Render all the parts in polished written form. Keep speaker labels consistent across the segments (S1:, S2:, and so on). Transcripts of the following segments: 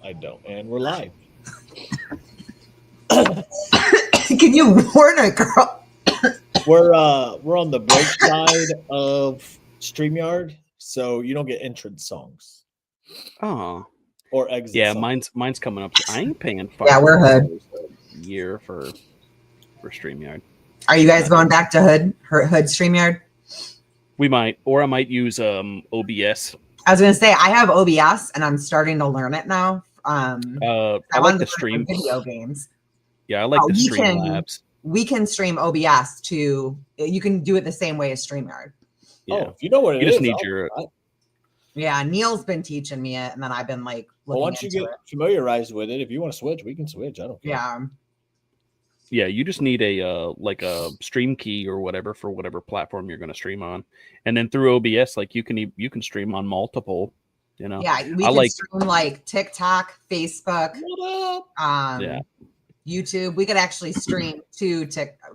S1: I don't. And we're live.
S2: Can you warn a girl?
S1: We're on the break side of StreamYard, so you don't get entrance songs
S3: Oh,
S1: or exit
S3: yeah,
S1: songs.
S3: mine's coming up. I ain't paying
S2: Yeah, we're hood.
S3: $5 a year for StreamYard.
S2: Are you guys going back to Hood StreamYard?
S3: We might, or I might use OBS.
S2: I was gonna say I have OBS and I'm starting to learn it now.
S3: I like
S2: wanted
S3: the
S2: to learn it for
S3: stream.
S2: video games.
S3: Yeah, I like the
S2: you
S3: Stream
S2: can-
S3: Labs.
S2: We can stream OBS to. You can do it the same way as StreamYard.
S3: Yeah,
S1: Oh, if you know what it
S3: you
S1: is,
S3: just need your.
S2: Yeah, Neil's been teaching me it, and then I've been like
S1: well,
S2: looking
S1: once you
S2: into
S1: get
S2: it.
S1: familiarized with it, if you want to switch, we can switch. I don't care.
S2: Yeah,
S3: Yeah, you just need a like a stream key or whatever for whatever platform you're going to stream on, and then through OBS, like you can stream on multiple. You know,
S2: yeah. We can stream like TikTok, Facebook,
S1: What up?
S3: Yeah.
S2: YouTube. We could actually stream to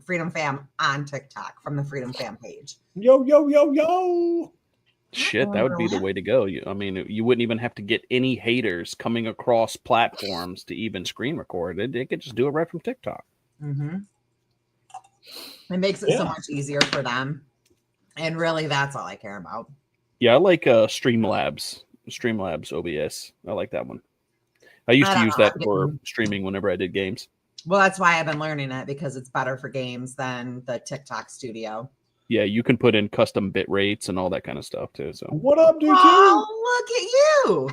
S2: Freedom Fam on TikTok from the Freedom Fam page.
S1: Yo, yo, yo, yo.
S3: Shit, that would be the way to go. I mean, you wouldn't even have to get any haters coming across platforms to even screen record it. They could just do it right from TikTok.
S2: Mm-hmm. It makes it so much easier for them. And really, that's all I care about.
S3: Yeah, I like Streamlabs OBS. I like that one. I used to use that for streaming whenever I did games.
S2: Well, that's why I've been learning it, because it's better for games than the TikTok studio.
S3: Yeah, you can put in custom bit rates and all that kind of stuff too. So
S1: What up, dude?
S2: Oh, look at you.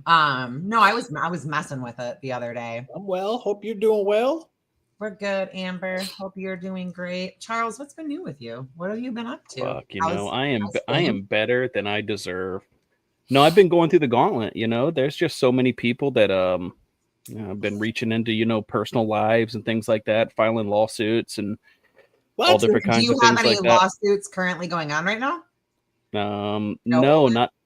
S2: No, I was messing with it the other day.
S1: I'm well. Hope you're doing well.
S2: We're good, Amber. Hope you're doing great. Charles, what's been new with you? What have you been up to?
S3: Fuck, I am better than I deserve. No, I've been going through the gauntlet. There's just so many people that I've been reaching into personal lives and things like that, filing lawsuits and all different kinds of things like that. Do you have any
S2: lawsuits currently going on right now?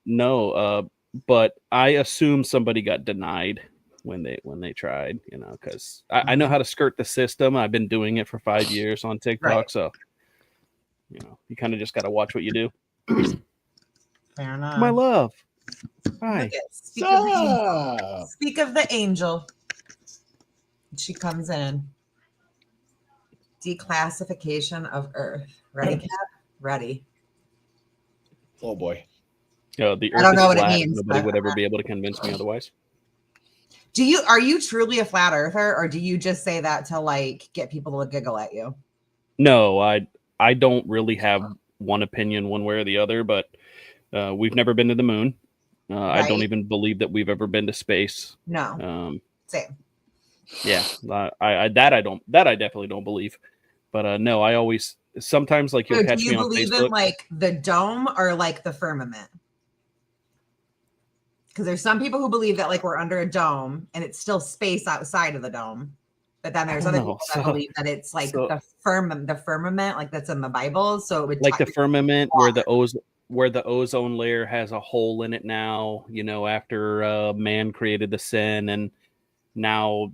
S3: No. But I assume somebody got denied when they tried, because I know how to skirt the system. I've been doing it for 5 years on TikTok, right. So you kind of just got to watch what you do.
S2: Fair enough.
S3: My love. Hi.
S2: Speak of the angel. She comes in. Declassification of Earth. Ready, Kat? Ready.
S1: Oh boy.
S3: The Earth I don't know what flat. It means. Nobody would ever be able to convince me otherwise.
S2: Are you truly a flat earther, or do you just say that to get people to giggle at you?
S3: No, I don't really have one opinion one way or the other, but we've never been to the moon. Right. I don't even believe that we've ever been to space.
S2: No. Same.
S3: Yeah, I definitely don't believe. But no, I always sometimes you'll catch me on Facebook. Do you
S2: believe in the dome or the firmament? Because there's some people who believe that we're under a dome and it's still space outside of the dome. But then there's other people that believe that it's the firmament, that's in the Bible. So it would
S3: the firmament where the ozone layer has a hole in it now, after man created the sin, and now,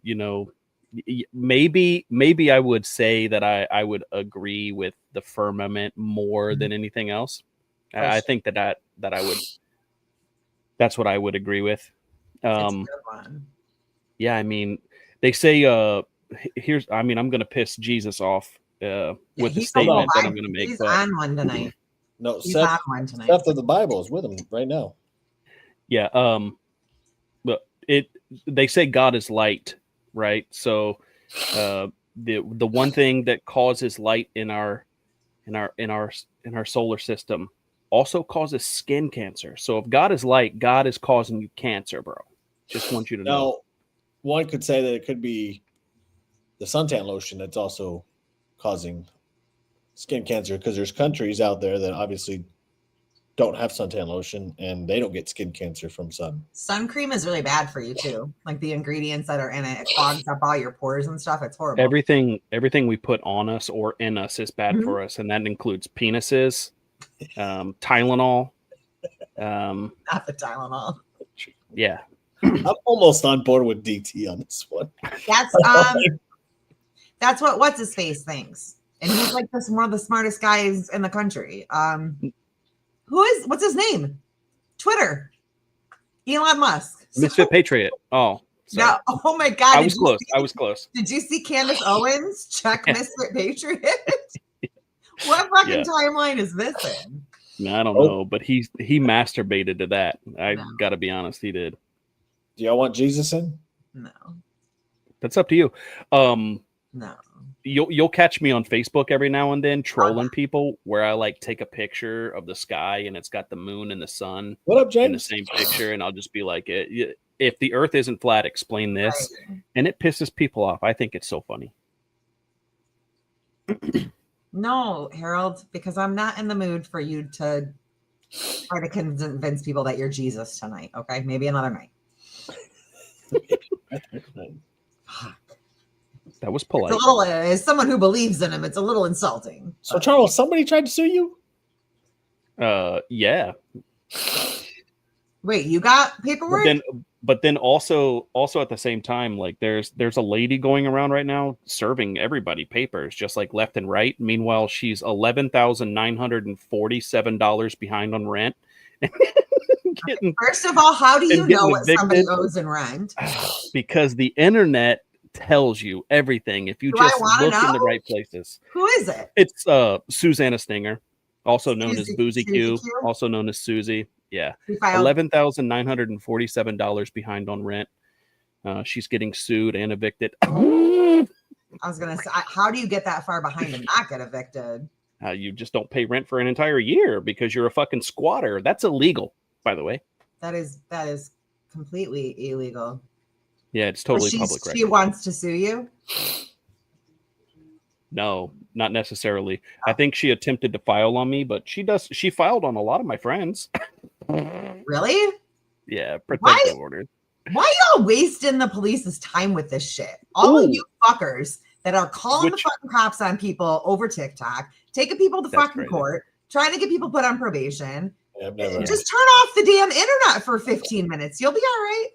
S3: maybe I would say that I would agree with the firmament more than anything else. I think that I would. That's what I would agree with. Yeah, I mean, they say I'm going to piss Jesus off with the statement that I'm going to make.
S2: He's on one tonight.
S1: No, he's on one tonight. Seth of the Bible is with him right now.
S3: Yeah. But they say God is light, right? So the one thing that causes light in our solar system also causes skin cancer. So if God is light, God is causing you cancer, bro. Just want you to know.
S1: Now, one could say that it could be the suntan lotion that's also causing skin cancer, because there's countries out there that obviously don't have suntan lotion and they don't get skin cancer from sun.
S2: Sun cream is really bad for you too. The ingredients that are in it clogs up all your pores and stuff. It's horrible.
S3: Everything we put on us or in us is bad for us, and that includes penises, Tylenol.
S2: Not the Tylenol.
S3: Yeah.
S1: I'm almost on board with DT on this one.
S2: That's what's his face thinks. And he's one of the smartest guys in the country. What's his name? Twitter. Elon Musk.
S3: Misfit Patriot. Oh, sorry.
S2: No. Oh my God.
S3: I was close. I was close.
S2: Did you see Candace Owens check
S3: Yeah.
S2: Misfit Patriot? What fucking timeline is this in?
S3: I don't know, but he masturbated to that. I gotta be honest, he did.
S1: Do y'all want Jesus in?
S2: No.
S3: That's up to you.
S2: No.
S3: You'll catch me on Facebook every now and then trolling people where I like take a picture of the sky and it's got the moon and the sun
S1: What up, James?
S3: in the same picture, and I'll just be like, if the earth isn't flat, explain this.
S2: Right.
S3: And it pisses people off. I think it's so funny.
S2: No, Harold, because I'm not in the mood for you to try to convince people that you're Jesus tonight. Okay, maybe another night.
S3: That was polite.
S2: It's a little, as someone who believes in him, it's a little insulting.
S1: So, Charles, somebody tried to sue you?
S3: Yeah.
S2: Wait, you got paperwork?
S3: But then also at the same time, like there's a lady going around right now serving everybody papers just like left and right. Meanwhile, she's $11,947 behind on rent.
S2: First of all, how do you know what
S3: evicted?
S2: somebody owes in rent?
S3: Because the internet tells you everything if you
S2: Do
S3: just
S2: I
S3: look
S2: know?
S3: in the right places.
S2: Who is it?
S3: It's Susanna Stinger, also known as Boozy Q,
S2: Q?
S3: also known as Susie. Yeah.
S2: She filed-
S3: $11,947 behind on rent. She's getting sued and evicted.
S2: I was gonna say, how do you get that far behind and not get evicted?
S3: You just don't pay rent for an entire year because you're a fucking squatter. That's illegal, by the way.
S2: That is completely illegal.
S3: Yeah, it's totally
S2: Well,
S3: public record.
S2: She wants to sue you?
S3: No, not necessarily. I think she attempted to file on me, but she filed on a lot of my friends.
S2: Really?
S3: Yeah, protective orders.
S2: Why y'all wasting the police's time with this shit? All of you fuckers that are calling the fucking cops on people over TikTok, taking people to fucking court, trying to get people put on probation.
S1: Yeah, never.
S2: Just turn off the damn internet for 15 minutes. You'll be all right.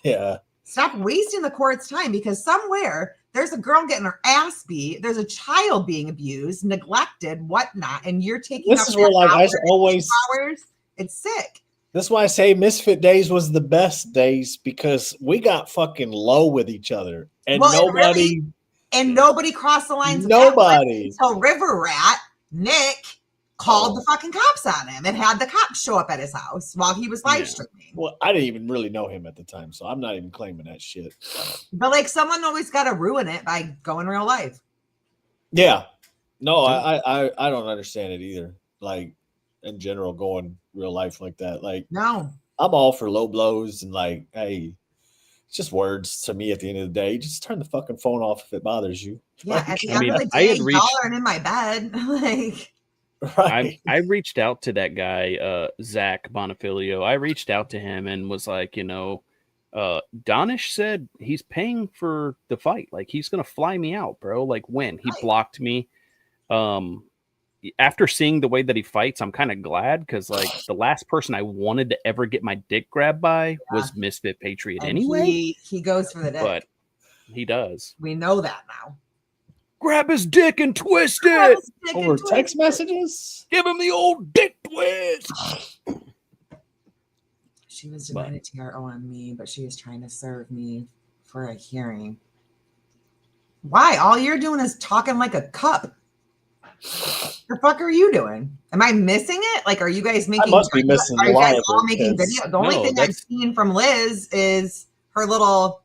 S1: Yeah.
S2: Stop wasting the court's time because somewhere there's a girl getting her ass beat, there's a child being abused, neglected, whatnot, and you're taking
S1: this is where like I always
S2: hours. It's sick.
S1: That's why I say Misfit Days was the best days because we got fucking low with each other and
S2: nobody crossed the lines.
S1: Nobody.
S2: So River Rat Nick called the fucking cops on him and had the cops show up at his house while he was live streaming.
S1: Well, I didn't even really know him at the time, so I'm not even claiming that shit.
S2: But like someone always got to ruin it by going real life.
S1: Yeah. No, I don't understand it either. Like in general, going real life like that. Like
S2: no.
S1: I'm all for low blows and like, hey, it's just words to me at the end of the day. Just turn the fucking phone off if it bothers you.
S2: Yeah,
S1: like,
S2: at the end of the day, y'all aren't in my bed. Like
S1: right.
S3: I reached out to that guy, Zach Bonifilio. I reached out to him and was like, Donish said he's paying for the fight. Like he's gonna fly me out, bro. Like when he blocked me. After seeing the way that he fights, I'm kind of glad because like the last person I wanted to ever get my dick grabbed by was Misfit Patriot.
S2: And
S3: anyway,
S2: he goes for the dick.
S3: But he does.
S2: We know that now.
S3: Grab his dick and twist it
S1: over text messages.
S3: Give him the old dick twist.
S2: She was denied a TRO on me, but she was trying to serve me for a hearing. Why? All you're doing is talking like a cup. The fuck are you doing? Am I missing it? Like, are you guys making?
S1: I must be missing.
S2: Are you guys all making video? The only thing I've seen from Liz is her little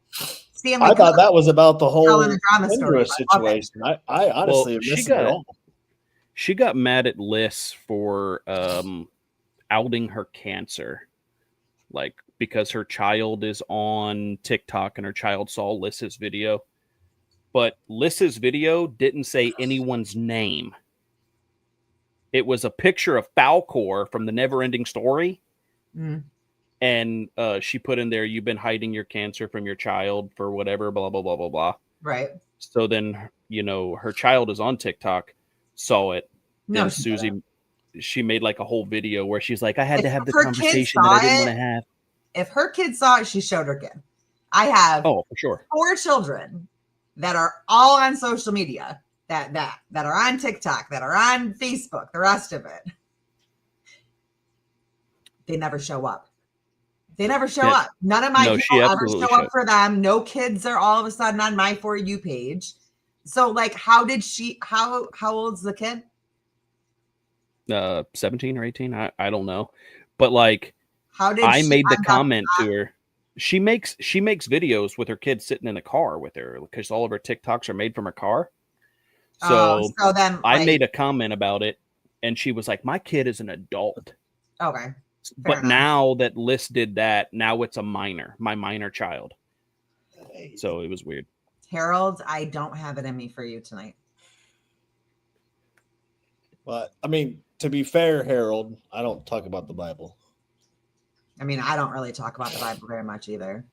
S2: Stanley.
S1: I thought that was about the whole
S2: drama story
S1: situation. I honestly missed it all.
S3: She got mad at Liz for outing her cancer, like because her child is on TikTok and her child saw Liz's video, but Liz's video didn't say anyone's name. It was a picture of Falcor from the Neverending Story. And she put in there, you've been hiding your cancer from your child for whatever, blah, blah, blah, blah, blah.
S2: Right.
S3: So then, her child is on TikTok, saw it.
S2: No,
S3: Susie, she made like a whole video where she's like, I had to have the conversation that I didn't want to have.
S2: If her kid saw it, she showed her kid. I have
S3: for sure 4
S2: children that are all on social media. That are on TikTok, that are on Facebook, the rest of it. They never show up. They never show
S3: Yeah.
S2: up. None of my
S3: No, she
S2: people ever
S3: absolutely
S2: show up
S3: should.
S2: for them. No kids are all of a sudden on my For You page. So like, how old's the kid?
S3: 17 or 18. I don't know. But like
S2: How did
S3: I
S2: she
S3: made the
S2: end up
S3: comment to her. She makes videos with her kids sitting in the car with her because all of her TikToks are made from her car. So
S2: so then
S3: I
S2: like,
S3: made a comment about it and she was like, my kid is an adult.
S2: okay.
S3: But
S2: enough.
S3: now that Liz did that, now it's a minor, my minor child. So it was weird.
S2: Harold, I don't have it in me for you tonight.
S1: But I mean, to be fair, Harold, I don't talk about the Bible.
S2: I mean, I don't really talk about the Bible very much either.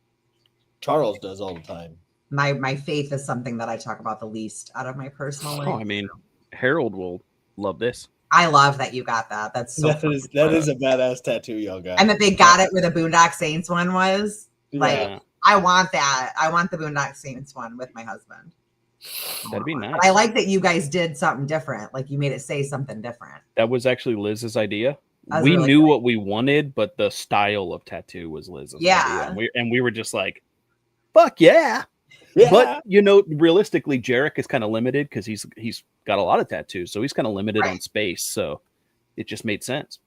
S1: Charles does all the time.
S2: My faith is something that I talk about the least out of my personal life.
S3: Oh, I mean, Harold will love this.
S2: I love that you got that. That's so
S1: That is a badass tattoo y'all got.
S2: and that they got it where the Boondock Saints one was. Like,
S3: Yeah,
S2: I want that. I want the Boondock Saints one with my husband.
S3: that'd be nice.
S2: But I like that you guys did something different. Like you made it say something different.
S3: That was actually Liz's idea.
S2: That was
S3: We
S2: really
S3: knew
S2: great.
S3: what we wanted, but the style of tattoo was Liz's
S2: Yeah.
S3: idea. And we were just like, fuck yeah.
S1: Yeah.
S3: But you know, realistically, Jarek is kind of limited because he's got a lot of tattoos, so he's kind of limited on
S2: Right.
S3: space. So it just made sense.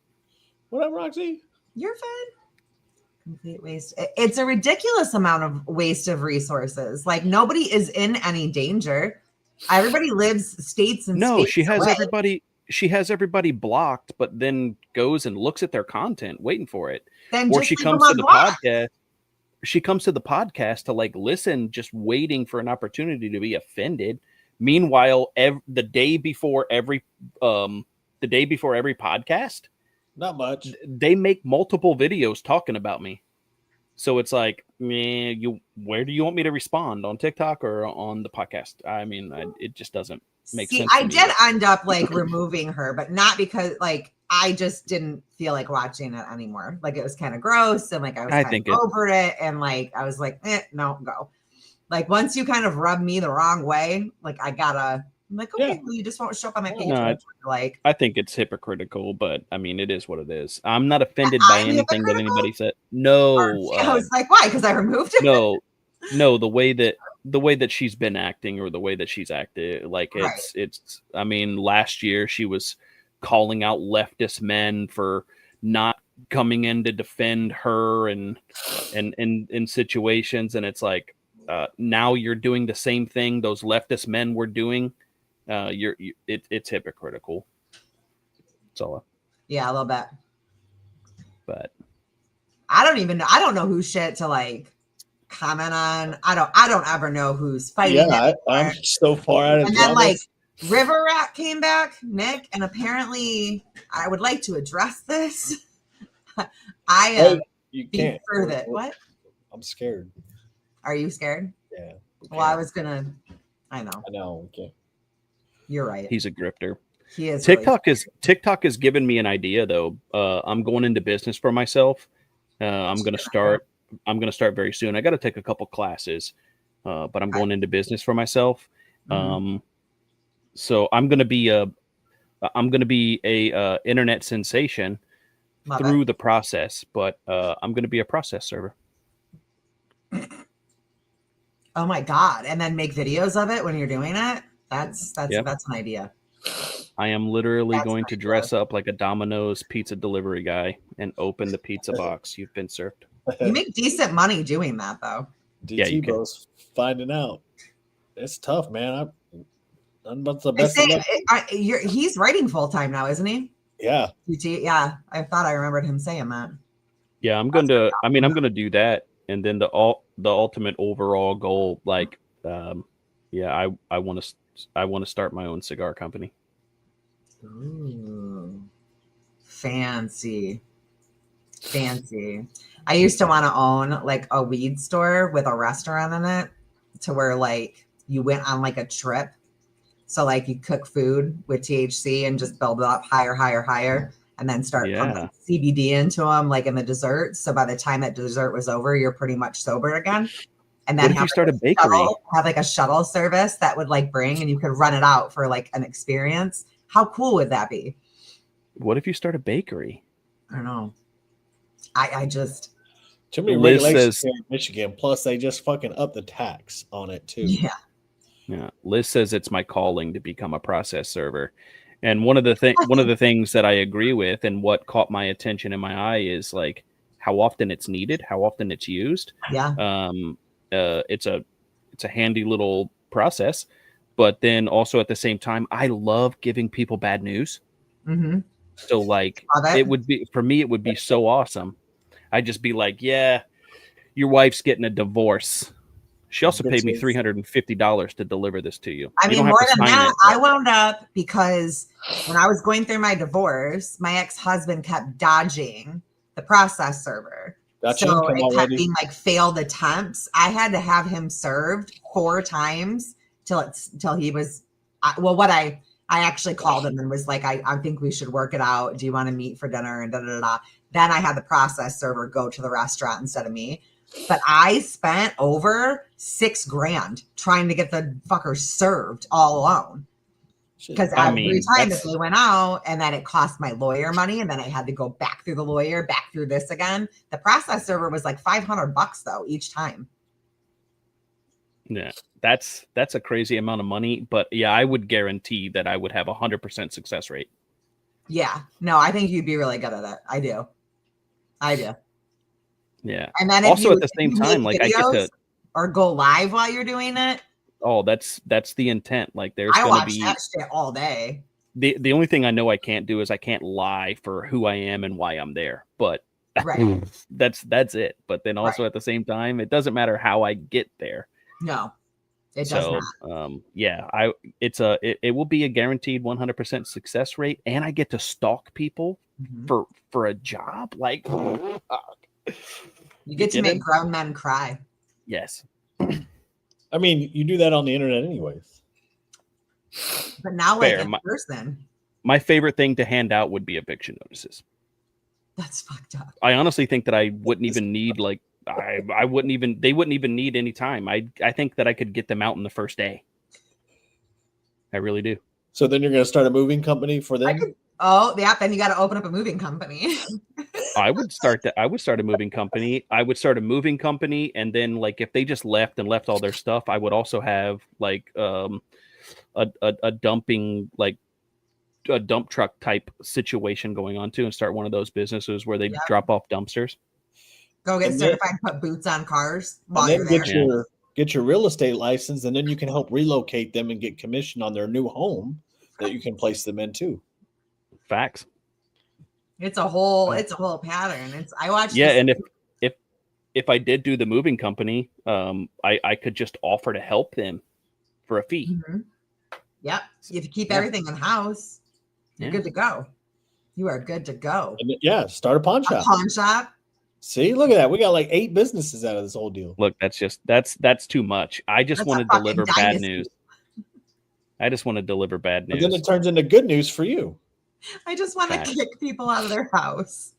S1: What up, Roxy?
S2: You're fine. Complete waste. It's a ridiculous amount of waste of resources. Like nobody is in any danger. Everybody lives states and
S3: No,
S2: states
S3: she has
S2: away.
S3: everybody. She has everybody blocked, but then goes and looks at their content, waiting for it.
S2: Then
S3: Or
S2: just
S3: she
S2: leave
S3: comes
S2: them
S3: to
S2: on
S3: the
S2: block.
S3: podcast. She comes to the podcast to like listen, just waiting for an opportunity to be offended. Meanwhile, the day before every podcast,
S1: Not much.
S3: they make multiple videos talking about me. So it's like, man, where do you want me to respond, on TikTok or on the podcast? I mean, it just doesn't make
S2: See,
S3: sense.
S2: I
S3: to me.
S2: did end up like removing her, but not because like I just didn't feel like watching it anymore. Like it was kind of gross and like I was kind of over it. And like I was like, no, go. Like once you kind of rub me the wrong way, like I'm like, okay,
S1: Yeah.
S2: well, you just won't show up on my page.
S3: No,
S2: Like
S3: I think it's hypocritical, but I mean, it is what it is. I'm not offended
S2: I'm
S3: by anything that
S2: hypocritical?
S3: anybody said. No,
S2: I was like, why? Because I removed it.
S3: no, the way that she's been acting or the way that she's acted, like it's. I mean, last year she was calling out leftist men for not coming in to defend her and in situations, and it's like now you're doing the same thing those leftist men were doing. It's hypocritical. So
S2: Yeah, a little bit.
S3: but
S2: I don't know who's shit to like comment on. I don't ever know who's fighting.
S1: Yeah, I'm so far out of
S2: And then like River Rat came back, Nick, and apparently I would like to address this. I am
S1: you
S2: being
S1: can't.
S2: for that. What?
S1: I'm scared.
S2: Are you scared?
S1: Yeah.
S2: Well, I know.
S1: I know. Okay.
S2: You're right.
S3: he's a grifter.
S2: He is.
S3: TikTok has given me an idea though. I'm going into business for myself. I'm gonna start very soon. I got to take a couple classes, but I'm going into business for myself.
S2: Mhm.
S3: So I'm gonna be a internet sensation
S2: Love
S3: through
S2: it.
S3: the process, but I'm gonna be a process server.
S2: Oh my god! And then make videos of it when you're doing it. That's
S3: Yep.
S2: an idea.
S3: I am literally
S2: That's
S3: going
S2: pretty
S3: to dress up like a Domino's pizza delivery guy and open the pizza box. You've been served.
S2: You make decent money doing that though.
S3: Yeah, you
S1: DT
S3: can.
S1: bro's finding out. It's tough, man. None but the
S2: I
S1: best.
S2: say,
S1: Of luck.
S2: he's writing full time now, isn't he?
S1: Yeah.
S2: DT, yeah, I thought I remembered him saying that.
S3: Yeah, I'm going to do that. And then the ultimate overall goal, like, I want to start my own cigar company.
S2: Ooh, fancy. I used to want to own like a weed store with a restaurant in it, to where like you went on like a trip. So like you cook food with THC and just build it up higher, and then start pumping CBD into them like in the dessert. So by the time that dessert was over, you're pretty much sober again. And then
S3: what if you start a bakery?
S2: Have like a shuttle service that would like bring, and you could run it out for like an experience. How cool would that be?
S3: What if you start a bakery?
S2: I don't know. I just
S1: Too many
S3: Liz
S1: regulations
S3: says-
S1: here in Michigan. Plus, they just fucking up the tax on it too.
S2: Yeah.
S3: Yeah, Liz says it's my calling to become a process server, and one of the things that I agree with, and what caught my attention in my eye is like how often it's needed, how often it's used.
S2: Yeah.
S3: It's a handy little process, but then also at the same time, I love giving people bad news.
S2: Mm-hmm.
S3: So like it would be for me, it would be so awesome. I'd just be like, yeah, your wife's getting a divorce. She also paid me $350 to deliver this to you.
S2: I
S3: You
S2: mean,
S3: don't have
S2: more
S3: to
S2: than
S3: sign
S2: that,
S3: it,
S2: I wound up because when I was going through my divorce, my ex-husband kept dodging the process server.
S1: Gotcha.
S2: So
S1: Come
S2: it
S1: on,
S2: kept
S1: ready.
S2: being like failed attempts. I had to have him served 4 times till he was what I actually called him and was like, I think we should work it out. Do you want to meet for dinner? And da da da. Then I had the process server go to the restaurant instead of me. But I spent over $6,000 trying to get the fucker served all alone. Because every time that they went out, and then it cost my lawyer money, and then I had to go back through the lawyer, back through this again. The process server was like $500 though each time.
S3: Yeah, that's a crazy amount of money, but yeah, I would guarantee that I would have 100% success rate.
S2: Yeah, no, I think you'd be really good at it. I do.
S3: Yeah,
S2: and then
S3: also at the same time, like I get to
S2: or go live while you're doing it.
S3: Oh, that's the intent. Like there's
S2: I
S3: going to
S2: watch
S3: be
S2: that shit all day.
S3: The only thing I know I can't do is I can't lie for who I am and why I'm there. But
S2: right.
S3: that's it. But then also at the same time, it doesn't matter how I get there.
S2: No, it does not.
S3: Yeah, it will be a guaranteed 100% success rate, and I get to stalk people for a job. Like
S2: you get to make grown men cry.
S3: Yes.
S1: I mean, you do that on the internet anyways.
S2: But now, like in person.
S3: My favorite thing to hand out would be eviction notices.
S2: That's fucked up.
S3: I honestly think that I wouldn't even need they wouldn't even need any time. I think that I could get them out in the first day. I really do.
S1: So then you're going to start a moving company for them?
S2: Then you got to open up a moving company.
S3: I would start a moving company. I would start a moving company, and then like if they just left all their stuff, I would also have like a dumping, like a dump truck type situation going on too, and start one of those businesses where they drop off dumpsters.
S2: Go get certified, put boots on cars while
S1: and then
S2: you're there.
S1: Get your real estate license, and then you can help relocate them and get commission on their new home that you can place them in too.
S3: Facts.
S2: It's a whole pattern. I watched.
S3: Yeah, and if I did do the moving company, I could just offer to help them for a fee.
S2: Mm-hmm. Yep. If you keep everything in house, you're good to go. You are good to go.
S1: And start a pawn shop.
S2: A pawn shop.
S1: See, look at that. We got like 8 businesses out of this whole deal.
S3: Look, that's too much. I just want to deliver bad news. I just want to deliver bad news.
S1: But then it turns into good news for you.
S2: I just want to kick people out of their house.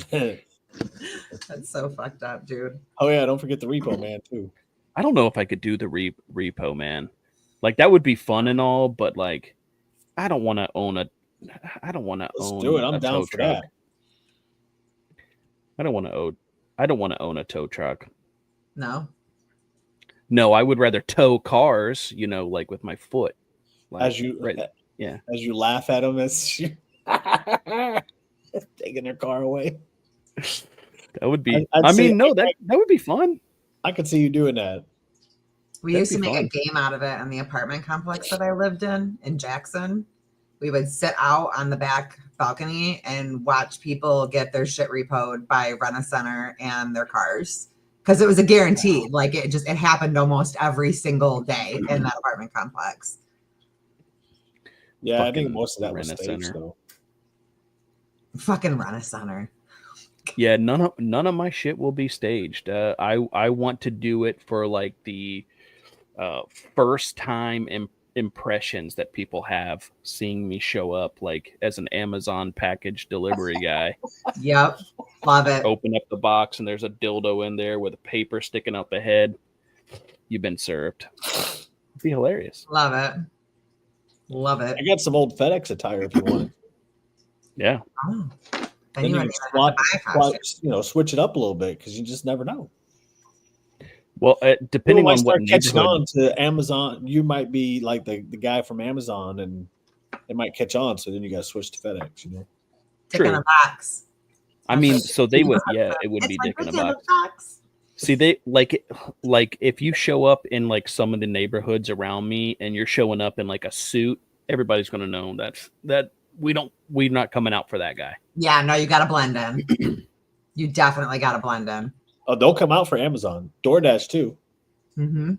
S2: That's so fucked up, dude.
S1: Oh yeah, don't forget the repo man too.
S3: I don't know if I could do the repo man. Like that would be fun and all, but like I don't want to own a. I don't want to own.
S1: Let's do it. I'm down for that.
S3: I don't want to own a tow truck.
S2: No,
S3: I would rather tow cars. Like with my foot. Like,
S1: as you laugh at them as you taking their car away.
S3: That would be. That would be fun.
S1: I could see you doing that.
S2: We used to make a game out of it in the apartment complex that I lived in Jackson. We would sit out on the back balcony and watch people get their shit repoed by Rent-A-Center and their cars. Because it was a guaranteed. Like it happened almost every single day in that apartment complex.
S1: Yeah, I think most of that was staged though.
S2: Fucking Rent-A-Center.
S3: Yeah, none of my shit will be staged. I want to do it for like the first time impressions that people have seeing me show up like as an Amazon package delivery guy.
S2: Yep. Love it.
S3: Open up the box and there's a dildo in there with a paper sticking out the head. You've been served. It'd be hilarious.
S2: Love it. I
S1: got some old FedEx attire if you want.
S3: Yeah.
S2: Oh. Then
S1: Then
S2: you
S1: you
S2: wouldn't
S1: can
S2: even have to buy a costume.
S1: switch it up a little bit because you just never know.
S3: Well,
S1: People
S3: depending
S1: might
S3: on what
S1: start catching
S3: neighborhood.
S1: on to Amazon. You might be like the guy from Amazon, and it might catch on. So then you got to switch to FedEx. You know.
S2: Tick in
S3: True.
S2: a box.
S3: I mean, so they would, yeah, it would
S2: It's
S3: be
S2: my
S3: dick in a
S2: tick in a
S3: box.
S2: box.
S3: See, they like if you show up in like some of the neighborhoods around me, and you're showing up in like a suit, everybody's gonna know that we're not coming out for that guy.
S2: Yeah, no, you got to blend in. You definitely got to blend in.
S1: Oh, they'll come out for Amazon, DoorDash too.
S2: Mm-hmm.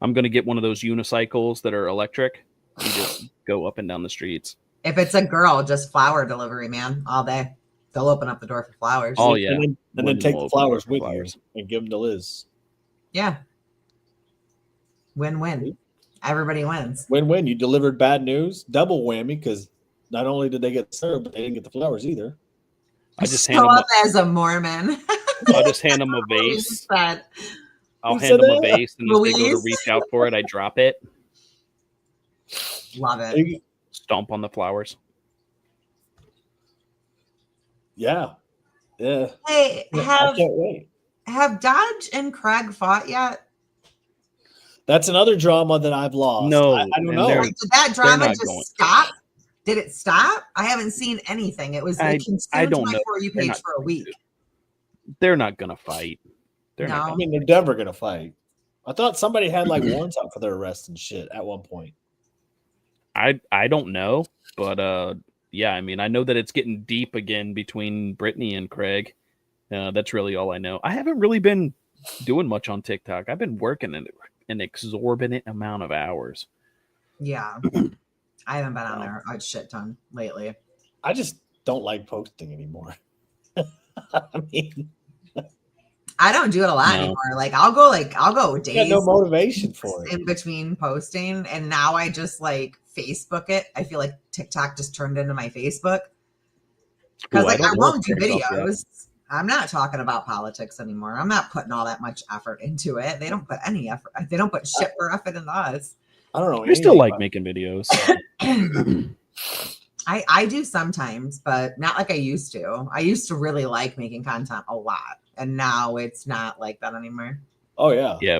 S3: I'm gonna get one of those unicycles that are electric. You just go up and down the streets.
S2: If it's a girl, just flower delivery, man, all day. They'll open up the door for flowers.
S3: Oh yeah,
S1: and then
S3: Women
S1: take
S3: will
S1: the
S3: open
S1: flowers
S3: for
S1: with
S3: flowers.
S1: you and give them to Liz.
S2: Yeah. Win-win. Everybody wins.
S1: Win-win. You delivered bad news, double whammy because not only did they get served, but they didn't get the flowers either.
S3: I just
S2: Show
S3: hand them.
S2: up as a Mormon.
S3: I'll just hand them a vase.
S2: Said,
S3: I'll
S1: Who
S3: hand
S1: said
S3: them a
S1: that?
S3: vase, and as they go to
S2: Louise?
S3: reach out for it, I drop it,
S2: Love it.
S3: stomp on the flowers.
S1: Yeah.
S2: Hey,
S1: I
S2: have
S1: can't wait.
S2: Dodge and Craig fought yet?
S1: That's another drama that I've lost.
S3: No,
S1: I don't
S3: and
S1: know.
S3: they're-
S2: Like, did that drama
S3: not
S2: just
S3: going.
S2: stop? Did it stop? I haven't seen anything. It consumed
S3: I don't
S2: my
S3: know.
S2: For You
S3: They're
S2: page
S3: not
S2: for a week.
S3: They're not gonna fight. They're not
S2: No.
S1: I
S3: gonna.
S1: mean, they're never gonna fight. I thought somebody had like warrants out for their arrest and shit at one point.
S3: I don't know, but yeah, I mean, I know that it's getting deep again between Brittany and Craig. That's really all I know. I haven't really been doing much on TikTok. I've been working an exorbitant amount of hours.
S2: Yeah. I haven't been on there a shit ton lately.
S1: I just don't like posting anymore. I mean,
S2: I don't do it a lot
S3: No.
S2: anymore. I'll go
S1: I got
S2: days
S1: no motivation for it.
S2: in between posting, and now I just Facebook it. I feel like TikTok just turned into my Facebook because
S3: Ooh,
S2: I
S3: don't know
S2: won't do
S3: if Craig's off yet.
S2: videos. I'm not talking about politics anymore. I'm not putting all that much effort into it. They don't put any effort. They don't put shit for effort into us.
S1: I don't know.
S3: I still
S1: anything
S3: like
S1: about
S3: making videos.
S2: I do sometimes, but not like I used to. I used to really like making content a lot, and now it's not like that anymore.
S1: Oh yeah.
S3: Yeah.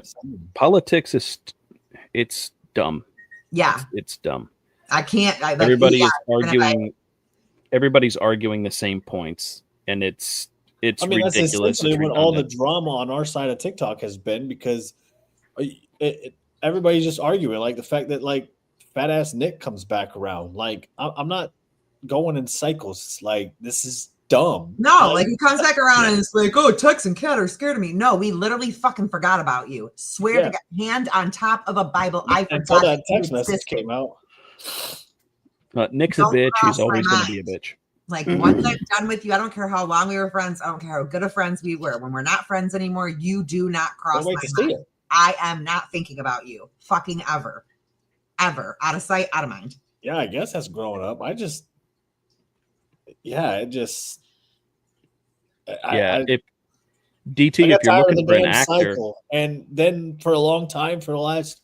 S3: Politics it's dumb.
S2: Yeah,
S3: It's dumb.
S2: I can't.
S3: Everybody
S2: yeah,
S3: is
S2: and if I-
S3: arguing. Everybody's arguing the same points, and it's
S1: I mean, that's
S3: ridiculous.
S1: essentially
S3: It's
S1: what all the
S3: redundant.
S1: drama on our side of TikTok has been because everybody's just arguing. Like the fact that like fat ass Nick comes back around. Like I'm not going in cycles. Like this is dumb.
S2: No, like he comes back around and it's like, oh, Tex and Cat are scared of me. No, we literally fucking forgot about you. Swear
S1: Yeah.
S2: to God, hand on top of a Bible. I
S1: until
S2: forgot
S1: that
S2: you
S1: text message
S2: existed.
S1: came out.
S3: Nick's a
S2: Don't
S3: bitch.
S2: cross
S3: He's
S2: my
S3: always going to be a
S2: mind.
S3: bitch.
S2: Like once I'm done with you, I don't care how long we were friends. I don't care how good of friends we were. When we're not friends anymore, you do not cross
S1: Can't wait
S2: my
S1: to see
S2: mind.
S1: it.
S2: I am not thinking about you. Fucking ever. Ever. Out of sight, out of mind.
S1: Yeah, I guess that's growing up. It just.
S3: Yeah, if
S1: I
S3: DT,
S1: got
S3: if you're
S1: tired of
S3: looking
S1: the
S3: for an
S1: damn
S3: actor,
S1: cycle. And then for a long time, for the last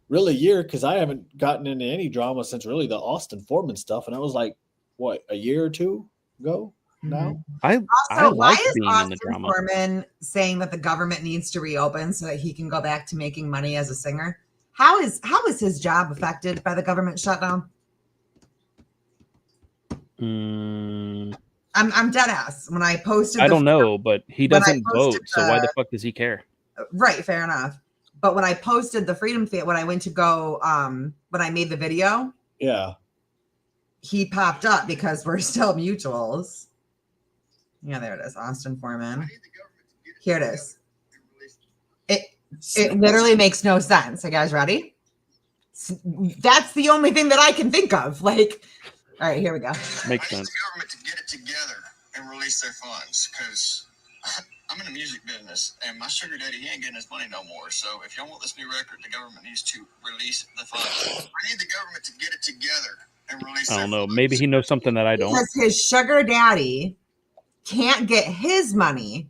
S1: really year, because I haven't gotten into any drama since really the Austin Foreman stuff. And that was like, what, a year or two ago now?
S3: I
S2: Also, why
S3: like
S2: is
S3: being in
S2: Austin
S3: the drama.
S2: Foreman saying that the government needs to reopen so that he can go back to making money as a singer? How is his job affected by the government shutdown?
S3: Mm,
S2: I'm dead ass. When I posted,
S3: I don't know, but he
S2: when I
S3: doesn't vote,
S2: posted
S3: so why the
S2: the-
S3: fuck does he care?
S2: Right, fair enough. But when I posted the Freedom Theater, when I went to go, when I made the video,
S1: Yeah.
S2: he popped up because we're still mutuals. Yeah, there it is, Austin Foreman. Here it is. It literally makes no sense. Are you guys ready? That's the only thing that I can think of. Like, all right, here we go.
S3: Makes
S4: I need
S3: sense.
S4: the government to get it together and release their funds because I'm in the music business and my sugar daddy, he ain't getting his money no more. So if y'all want this new record, the government needs to release the funds. I need the government to get it together and release
S3: I
S4: their
S3: don't know.
S4: funds.
S3: Maybe he knows something that I don't.
S2: Because his sugar daddy can't get his money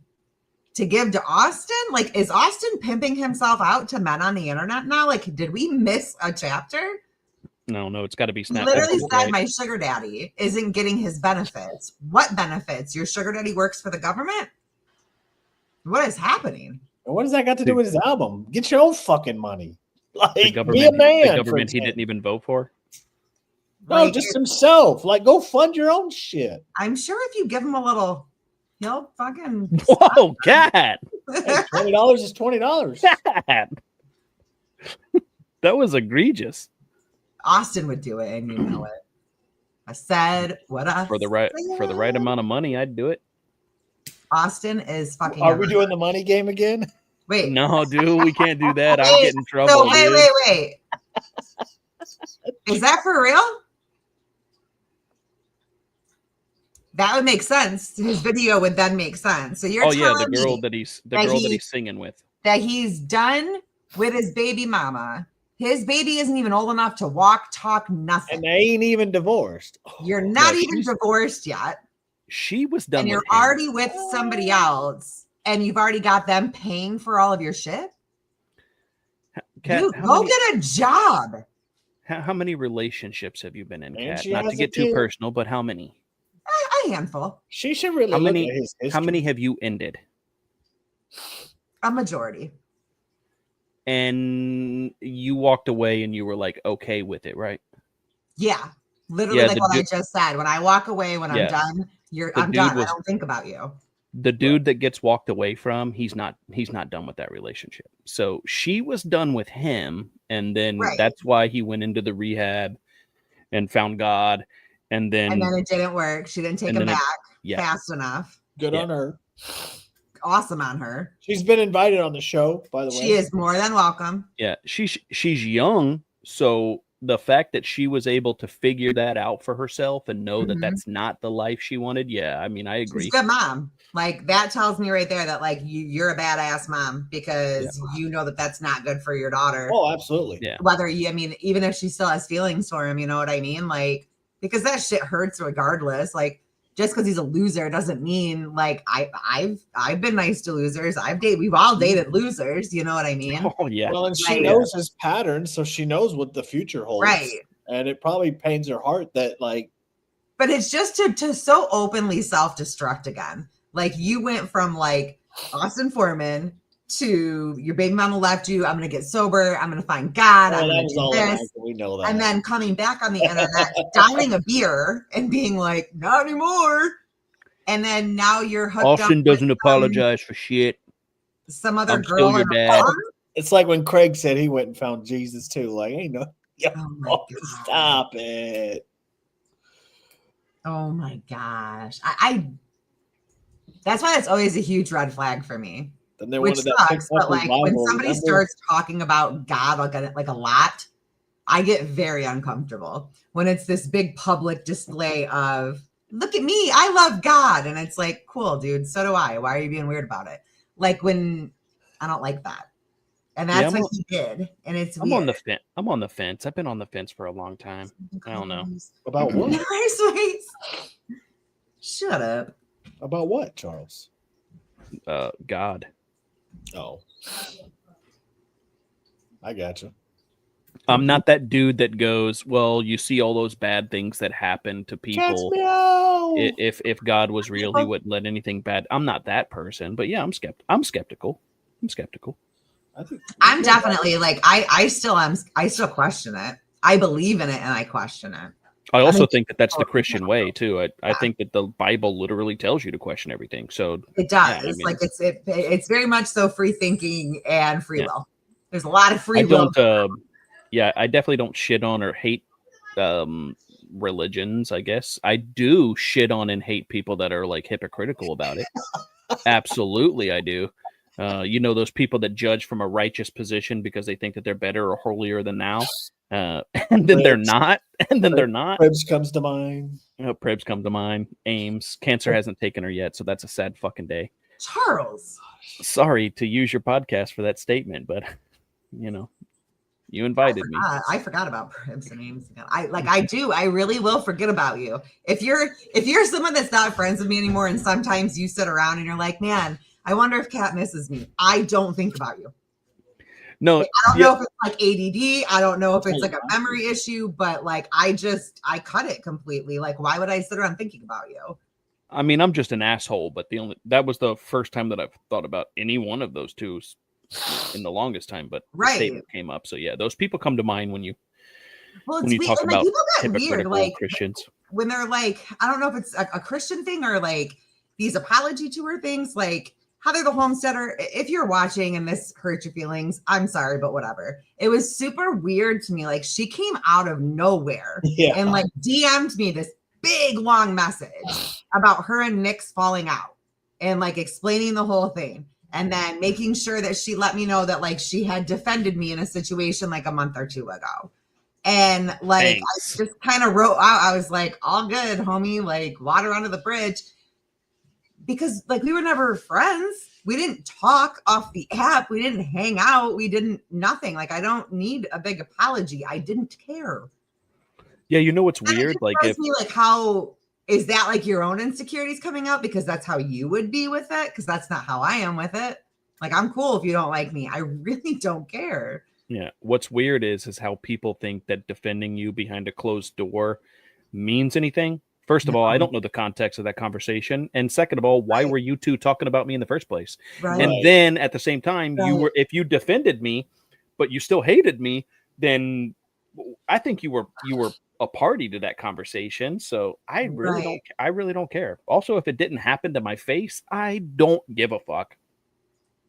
S2: to give to Austin. Like, is Austin pimping himself out to men on the internet now? Like, did we miss a chapter?
S3: No, it's got to be
S2: He
S3: Snap.
S2: literally
S3: Mobile,
S2: said
S3: right?
S2: my sugar daddy isn't getting his benefits. What benefits? Your sugar daddy works for the government? What is happening?
S1: And what does that got to do with his album? Get your own fucking money. Like,
S3: The
S1: be a
S3: government,
S1: man.
S3: the
S1: for
S3: government he
S1: example.
S3: didn't even vote for.
S1: No,
S2: Like,
S1: just himself. Like, go fund your own shit.
S2: I'm sure if you give him a little, he'll fucking.
S3: Whoa, God!
S1: Hey, $20 is $20.
S3: God. That was egregious.
S2: Austin would do it, and you know it. I said what I
S3: For the right amount of money, I'd do it.
S2: Austin is fucking.
S1: Are we doing the money game again?
S2: Wait.
S3: No, dude, we can't do that. I'll
S2: Wait,
S3: get in trouble.
S2: So wait,
S3: dude.
S2: wait. Is that for real? That would make sense. His video would then make sense. So you're
S3: Oh yeah,
S2: telling
S3: the girl
S2: me
S3: that he's
S2: that
S3: he's singing with.
S2: that he's done with his baby mama. His baby isn't even old enough to walk, talk, nothing.
S1: And they ain't even divorced.
S2: You're not
S3: No,
S2: even
S3: she's-
S2: divorced yet.
S3: She was done
S2: And you're
S3: with him.
S2: already with somebody else. And you've already got them paying for all of your shit.
S3: Kat,
S2: Dude,
S3: how
S2: go
S3: many-
S2: get a job.
S3: How many relationships have you been in,
S1: And
S3: Kat?
S1: she
S3: Not
S1: has
S3: to
S1: a
S3: get too
S1: kid.
S3: personal, but how many?
S2: A handful.
S1: She should really
S3: How
S1: look
S3: many-
S1: at his history.
S3: How many have you ended?
S2: A majority.
S3: And you walked away and you were like okay with it, right?
S2: Yeah. Literally
S3: Yeah,
S2: like
S3: the
S2: what I
S3: dude-
S2: just said. When I walk away, when
S3: Yeah.
S2: I'm done,
S3: The
S2: I'm
S3: dude
S2: done.
S3: was-
S2: I don't think about you.
S3: The dude that gets walked away from, he's not done with that relationship. So she was done with him, and then
S2: Right.
S3: that's why he went into the rehab and found God, and then,
S2: And then it didn't work. She didn't take
S3: and
S2: him
S3: then it-
S2: back
S3: yeah.
S2: fast enough.
S1: Good
S3: Yeah.
S1: on her.
S2: Awesome on her.
S1: She's been invited on the show, by the way.
S2: She is more than welcome.
S3: Yeah, she's young, so the fact that she was able to figure that out for herself and know that
S2: Mhm.
S3: that's not the life she wanted, yeah, I mean, I
S2: She's
S3: agree.
S2: a good mom. Like that tells me right there that like you're a badass mom because you know that that's not good for your daughter.
S1: Oh, absolutely.
S3: Yeah.
S2: Whether you, I mean, even if she still has feelings for him, you know what I mean? Like because that shit hurts regardless. Like just because he's a loser doesn't mean like I've been nice to losers. We've all dated losers. You know what I mean?
S3: Oh yeah,
S1: Well, and she
S2: Right.
S1: knows his patterns, so she knows what the future holds.
S2: Right.
S1: And it probably pains her heart that, like,
S2: But it's just to so openly self-destruct again. Like you went from like Austin Foreman to your baby mama left you. I'm gonna get sober. I'm gonna find God. I'm
S1: oh, that
S2: gonna
S1: was
S2: do
S1: all an
S2: this.
S1: act, we know that.
S2: And then coming back on the internet, downing a beer and being like, not anymore. And then now you're hooked up
S3: Austin
S2: with
S3: doesn't apologize for shit.
S2: some other
S3: I'm still
S2: girl
S3: your
S2: in a
S3: dad.
S2: bar.
S1: It's like when Craig said he went and found Jesus too. Like, ain't no,
S2: Oh my
S1: oh,
S2: God.
S1: stop it.
S2: Oh my gosh. I that's why it's always a huge red flag for me.
S1: Then they
S2: Which
S1: wanted that
S2: sucks,
S1: picked
S2: but
S1: up
S2: like when
S1: revival,
S2: somebody
S1: remember?
S2: starts talking about God like a lot, I get very uncomfortable when it's this big public display of look at me, I love God, and it's like, cool, dude, so do I. Why are you being weird about it? Like when I don't like that, and
S3: Yeah,
S2: that's
S3: I'm
S2: what he did, and it's
S3: I'm
S2: weird.
S3: on the fence. I'm on the fence. I've been on the fence for a long time. I don't know.
S1: About what?
S2: Shut up.
S1: About what, Charles?
S3: God.
S1: Oh, I gotcha.
S3: I'm not that dude that goes, well, you see all those bad things that happen to people.
S1: meow.
S3: If God was real, he wouldn't let anything bad. I'm not that person, but yeah, I'm skeptical. I'm skeptical.
S1: I think
S2: I'm definitely like I still question it. I believe in it and I question it.
S3: I also
S2: mean,
S3: think that that's the Christian way too. I think that the Bible literally tells you to question everything. So
S2: It does.
S3: Yeah, I mean-
S2: Like it's very much so free thinking and free
S3: Yeah.
S2: will. There's a lot of free
S3: I
S2: will.
S3: don't. I definitely don't shit on or hate religions. I guess I do shit on and hate people that are like hypocritical about it. Absolutely, I do. Those people that judge from a righteous position because they think that they're better or holier than thou, and then they're
S1: Cribs.
S3: not, and then they're not.
S1: Cribs comes to mind.
S3: Prebz come to mind. Ames, cancer hasn't taken her yet, so that's a sad fucking day.
S2: Charles.
S3: Sorry to use your podcast for that statement, but you invited me.
S2: I forgot about Pribs and names again. I really will forget about you. If you're someone that's not friends with me anymore, and sometimes you sit around and you're like, man, I wonder if Kat misses me. I don't think about you.
S3: No,
S2: I don't
S3: yeah,
S2: know if it's like ADD. I don't know if it's like a memory issue, but like I cut it completely. Like, why would I sit around thinking about you?
S3: I mean, I'm just an asshole, but that was the first time that I've thought about any one of those two in the longest time. But the
S2: Right.
S3: statement came up, so yeah, those people come to mind when you
S2: Well,
S3: when
S2: it's
S3: you
S2: weird.
S3: talk
S2: And, like,
S3: about
S2: people get weird,
S3: hypocritical
S2: like
S3: Christians.
S2: when they're like, I don't know if it's a Christian thing or like these apology tour things, like Heather the Homesteader. If you're watching and this hurts your feelings, I'm sorry, but whatever. It was super weird to me. Like she came out of nowhere
S1: Yeah.
S2: and like DM'd me this big long message about her and Nick's falling out and like explaining the whole thing. And then making sure that she let me know that like she had defended me in a situation like a month or two ago. And like
S3: Thanks.
S2: I just kind of wrote out, I was like, all good, homie, like water under the bridge. Because like we were never friends. We didn't talk off the app. We didn't hang out. We didn't nothing. Like I don't need a big apology. I didn't care.
S3: Yeah, you know what's
S2: And it
S3: weird?
S2: just
S3: Like
S2: throws
S3: if
S2: me like how is that like your own insecurities coming out because that's how you would be with it? Because that's not how I am with it. Like I'm cool if you don't like me. I really don't care.
S3: yeah, what's weird is how people think that defending you behind a closed door means anything. First of all, I don't know the context of that conversation, and second of all, why
S2: Right.
S3: were you two talking about me in the first place?
S2: Right.
S3: And then at the same time,
S2: Right.
S3: if you defended me, but you still hated me, then I think you were a party to that conversation. So I really don't care. Also, if it didn't happen to my face, I don't give a fuck.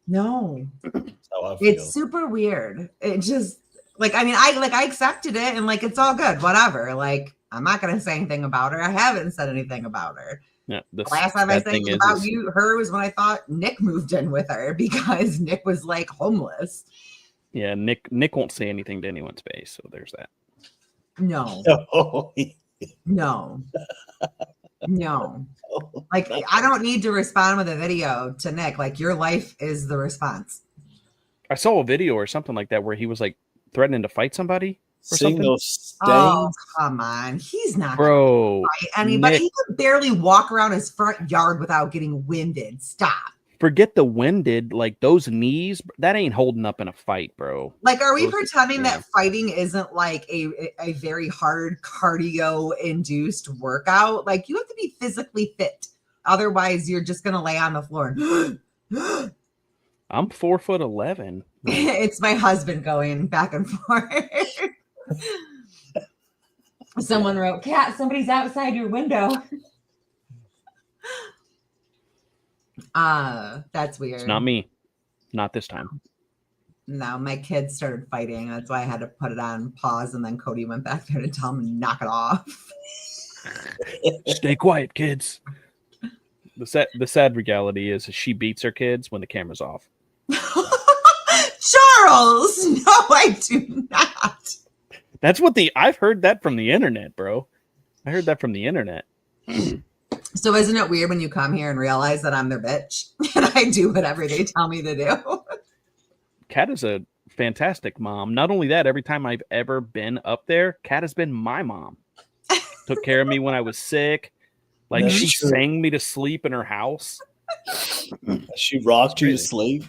S2: No.
S1: That's how I feel.
S2: It's super weird. It just like I accepted it and like it's all good, whatever. Like I'm not gonna say anything about her. I haven't said anything about her.
S3: Yeah, the
S2: The last time I
S3: sad
S2: said
S3: thing
S2: anything about her was when I thought Nick moved in with her because Nick was like homeless.
S3: yeah, Nick won't say anything to anyone's face, so there's that.
S2: No,
S1: Oh,
S2: no, no. Like I don't need to respond with a video to Nick. Like your life is the response.
S3: I saw a video or something like that where he was like threatening to fight somebody.
S1: seeing
S3: something?
S1: those stains.
S2: Oh, come on. He's not gonna
S3: Bro,
S2: fight anybody.
S3: Nick-
S2: He could barely walk around his front yard without getting winded. Stop.
S3: forget the winded, like those knees, that ain't holding up in a fight, bro.
S2: Like, are we
S3: Those-
S2: pretending
S3: yeah.
S2: that fighting isn't like a very hard cardio induced workout? Like, you have to be physically fit. Otherwise, you're just going to lay on the floor.
S3: I'm 4'11".
S2: It's my husband going back and forth. Someone wrote, "Cat, somebody's outside your window." That's weird.
S3: It's not me. Not this time.
S2: No, my kids started fighting. That's why I had to put it on pause. And then Cody went back there to tell him to knock it off.
S3: Stay quiet, kids. The sad reality is she beats her kids when the camera's off.
S2: Charles, no, I do not.
S3: That's what I've heard that from the internet, bro. I heard that from the internet.
S2: So isn't it weird when you come here and realize that I'm their bitch and I do whatever they tell me to do?
S3: Kat is a fantastic mom. Not only that, every time I've ever been up there, Kat has been my mom. Took care of me when I was sick. Like
S1: That's
S3: she
S1: true.
S3: sang me to sleep in her house.
S1: She rocked you to
S3: Crazy.
S1: sleep.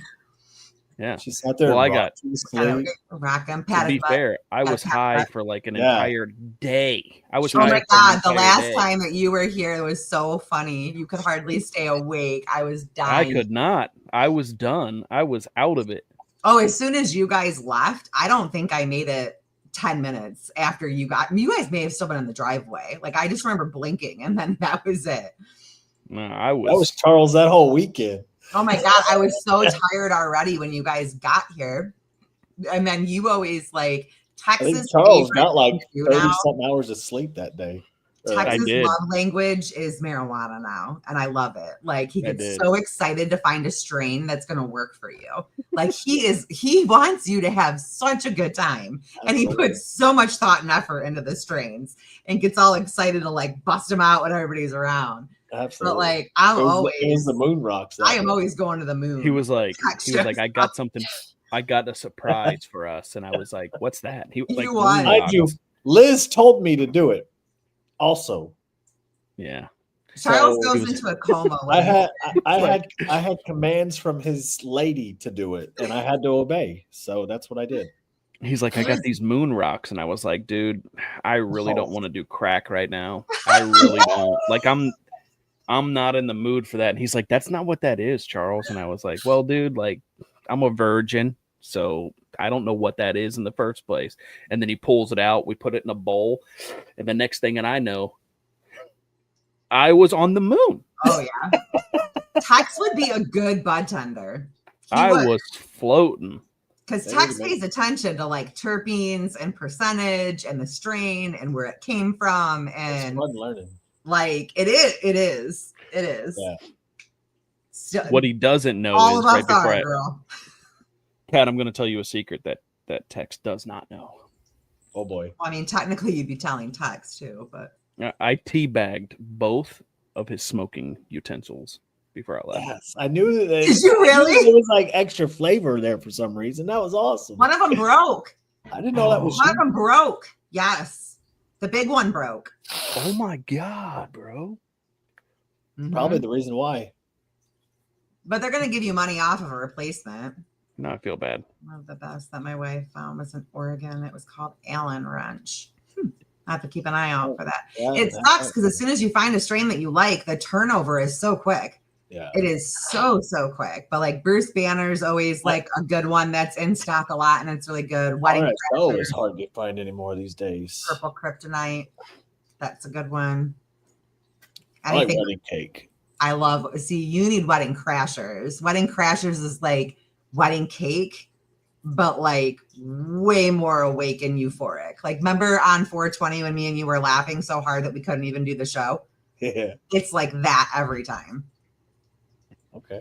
S3: Yeah.
S1: She sat there.
S3: Well,
S1: and
S3: I
S1: rocked you to sleep.
S2: Rock and
S3: To
S2: pat
S3: be
S2: his butt.
S3: fair, I was
S2: pat
S3: high
S2: butt.
S3: for like an
S1: Yeah.
S3: entire day. I was
S2: Oh
S3: high
S2: my
S3: for an
S2: God, the
S3: entire
S2: last
S3: day.
S2: time that you were here, it was so funny. You could hardly stay awake. I was
S3: I
S2: dying.
S3: could not. I was done. I was out of it.
S2: Oh, as soon as you guys left, I don't think I made it 10 minutes after you guys may have still been in the driveway. Like I just remember blinking and then that was it.
S3: No, I
S1: That was Charles that whole weekend.
S2: Oh my God, I was so tired already when you guys got here. And then you always like
S1: I think
S2: Texas.
S1: Charles
S2: favorite
S1: got like
S2: thing to do
S1: 30
S2: now,
S1: something hours of sleep that day. Or-
S3: I
S2: Texas
S3: did.
S2: love language is marijuana now, and I love it. Like he
S3: I
S2: gets
S3: did.
S2: so excited to find a strain that's going to work for you. Like he wants you to have such a good time, and he
S1: Absolutely.
S2: puts so much thought and effort into the strains, and gets all excited to like bust them out when everybody's around.
S1: Absolutely.
S2: But like I'm
S1: it was
S2: always,
S1: the moon rocks.
S2: I am always going to the moon.
S3: He was like,
S2: Texture.
S3: I got something. I got a surprise for us, and I was like, "What's that?" He was like,
S2: You was.
S3: "Moon
S1: Mind you,
S3: rocks."
S1: Liz told me to do it. Also,
S3: Yeah.
S2: Charles
S1: So
S2: goes
S3: was-
S2: into a coma.
S1: I had
S3: Like-
S1: I had commands from his lady to do it, and I had to obey. So that's what I did.
S3: He's like, I got these moon rocks, and I was like, dude, I really don't want to do crack right now. I really don't. Like, I'm not in the mood for that. And he's like, that's not what that is, Charles. And I was like, well, dude, like, I'm a virgin, so I don't know what that is in the first place. And then he pulls it out. We put it in a bowl, and the next thing I know, I was on the moon.
S2: Oh yeah. Tex would be a good bud tender.
S3: I was floating.
S2: Because
S1: There
S2: Tex
S1: you go.
S2: pays attention to like terpenes and percentage and the strain and where it came from.
S1: It's
S2: And
S1: fun learning.
S2: like it is.
S1: Yeah.
S2: So,
S3: What he doesn't know
S2: all
S3: is
S2: of us
S3: right before
S2: are,
S3: I,
S2: girl.
S3: Kat, I'm going to tell you a secret that Tex does not know.
S1: Oh boy.
S2: Well, I mean, technically you'd be telling Tex too, but
S3: I teabagged both of his smoking utensils before I left.
S1: Yes, I knew that.
S2: Did you really?
S1: There was like extra flavor there for some reason. That was awesome.
S2: one of them broke.
S1: I didn't know that was.
S2: One of them broke. Yes. The big one broke.
S3: Oh my god, bro!
S2: Mhm.
S1: Probably the reason why.
S2: But they're gonna give you money off of a replacement.
S3: Now I feel bad.
S2: One of the best that my wife found was in Oregon. It was called Allen Wrench. I have to keep an eye out for that.
S1: Yeah,
S2: It sucks because as soon as you find a strain that you like, the turnover is so quick.
S1: yeah.
S2: It is so quick. But like Bruce Banner's always like a good one that's in stock a lot and it's really good. Wedding
S1: RSO
S2: Crashers,
S1: is hard to find anymore these days.
S2: Purple Kryptonite. That's a good one.
S1: I like
S2: Anything
S1: wedding cake.
S2: I love. See, you need Wedding Crashers. Wedding Crashers is like wedding cake, but like way more awake and euphoric. Like, remember on 420 when me and you were laughing so hard that we couldn't even do the show?
S1: Yeah.
S2: It's like that every time.
S1: Okay.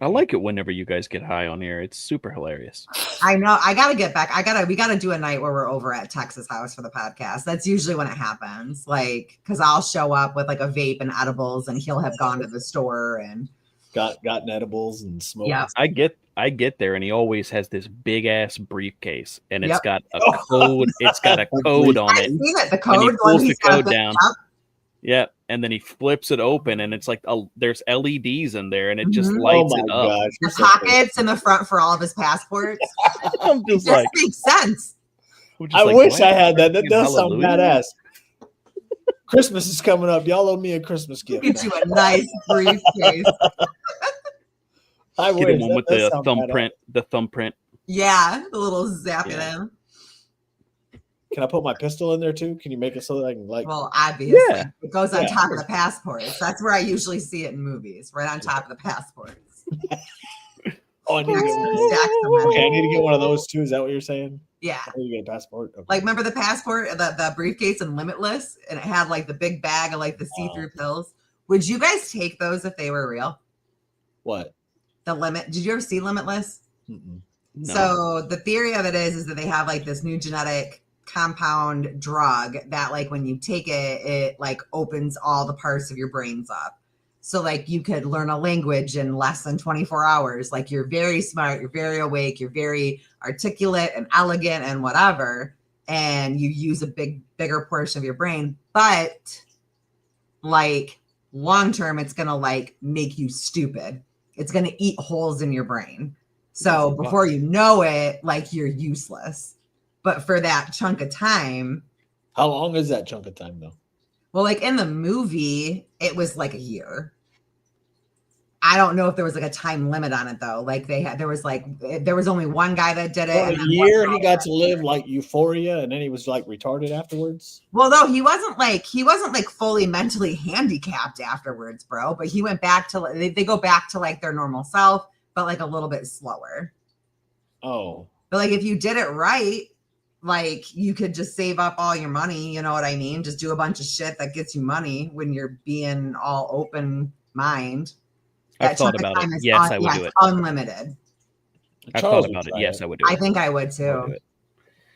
S3: I like it whenever you guys get high on here. It's super hilarious.
S2: I know. I gotta get back. We gotta do a night where we're over at Texas house for the podcast. That's usually when it happens. Like, because I'll show up with like a vape and edibles, and he'll have gone to the store and
S1: Gotten edibles and smoke.
S2: Yeah.
S3: I get there, and he always has this big ass briefcase, and it's
S2: Yep.
S3: got a code. It's got a code on
S2: I've
S3: it.
S2: seen it. The
S3: And
S2: code.
S3: he
S2: one
S3: pulls
S2: he's
S3: the
S2: got
S3: code
S2: the-
S3: down. Yeah, and then he flips it open, and it's like there's LEDs in there, and it just
S2: Mhm.
S1: Oh
S3: lights
S1: my
S3: it up.
S1: gosh.
S2: The
S1: you're so cool.
S2: pockets in the front for all of his passports.
S3: I'm
S2: It
S3: just
S2: just
S3: like,
S2: makes sense.
S1: I wish
S3: why
S1: I
S3: am
S1: had that. That
S3: singing
S1: does sound
S3: Hallelujah?
S1: badass. Christmas is coming up. Y'all owe me a Christmas gift.
S2: Get you a nice briefcase.
S1: I
S3: Get
S1: wish.
S3: him one
S1: That
S3: with
S1: does
S3: the
S1: sound badass.
S3: thumbprint. The thumbprint.
S2: Yeah, the little zap it
S3: Yeah.
S2: in.
S1: Can I put my pistol in there too? Can you make it so that I can like?
S2: Well, obviously,
S3: Yeah.
S2: it goes on
S1: Yeah.
S2: top of the passports. That's where I usually see it in movies, right on top of the passports.
S1: Oh, I need to get one of those.
S2: Stacks them in.
S1: Okay, I need to get one of those too. Is that what you're saying?
S2: Yeah.
S1: I need to get a passport. Okay.
S2: Like, remember the passport, the briefcase in Limitless, and it had like the big bag of like the see-through pills. Would you guys take those if they were real?
S1: What?
S2: Did you ever see Limitless?
S1: Mm-mm.
S3: No.
S2: So the theory of it is that they have like this new genetic compound drug that like when you take it, it like opens all the parts of your brains up. So like you could learn a language in less than 24 hours. Like you're very smart, you're very awake, you're very articulate and elegant and whatever. And you use a bigger portion of your brain. But like long term, it's gonna like make you stupid. It's gonna eat holes in your brain. So before you know it, like you're useless. But for that chunk of time,
S1: How long is that chunk of time though?
S2: well, like in the movie, it was like a year. I don't know if there was like a time limit on it though. Like there was only one guy that did it.
S1: For
S2: and
S1: a
S2: then
S1: year,
S2: one
S1: he got to live like euphoria, and then he was like retarded afterwards.
S2: Well, no, he wasn't like fully mentally handicapped afterwards, bro. But he went back to they go back to like their normal self, but like a little bit slower.
S1: Oh,
S2: But like if you did it right, like you could just save up all your money, you know what I mean? Just do a bunch of shit that gets you money when you're being all open mind.
S3: I've thought
S2: chunk of
S3: about it.
S2: time is
S3: Yes, I would do
S2: it's
S3: it.
S2: unlimited.
S3: I've
S1: Charles
S3: thought about
S1: would
S3: it.
S1: try
S3: Yes, I would do it.
S2: I think I would
S3: I would
S2: too.
S3: do it.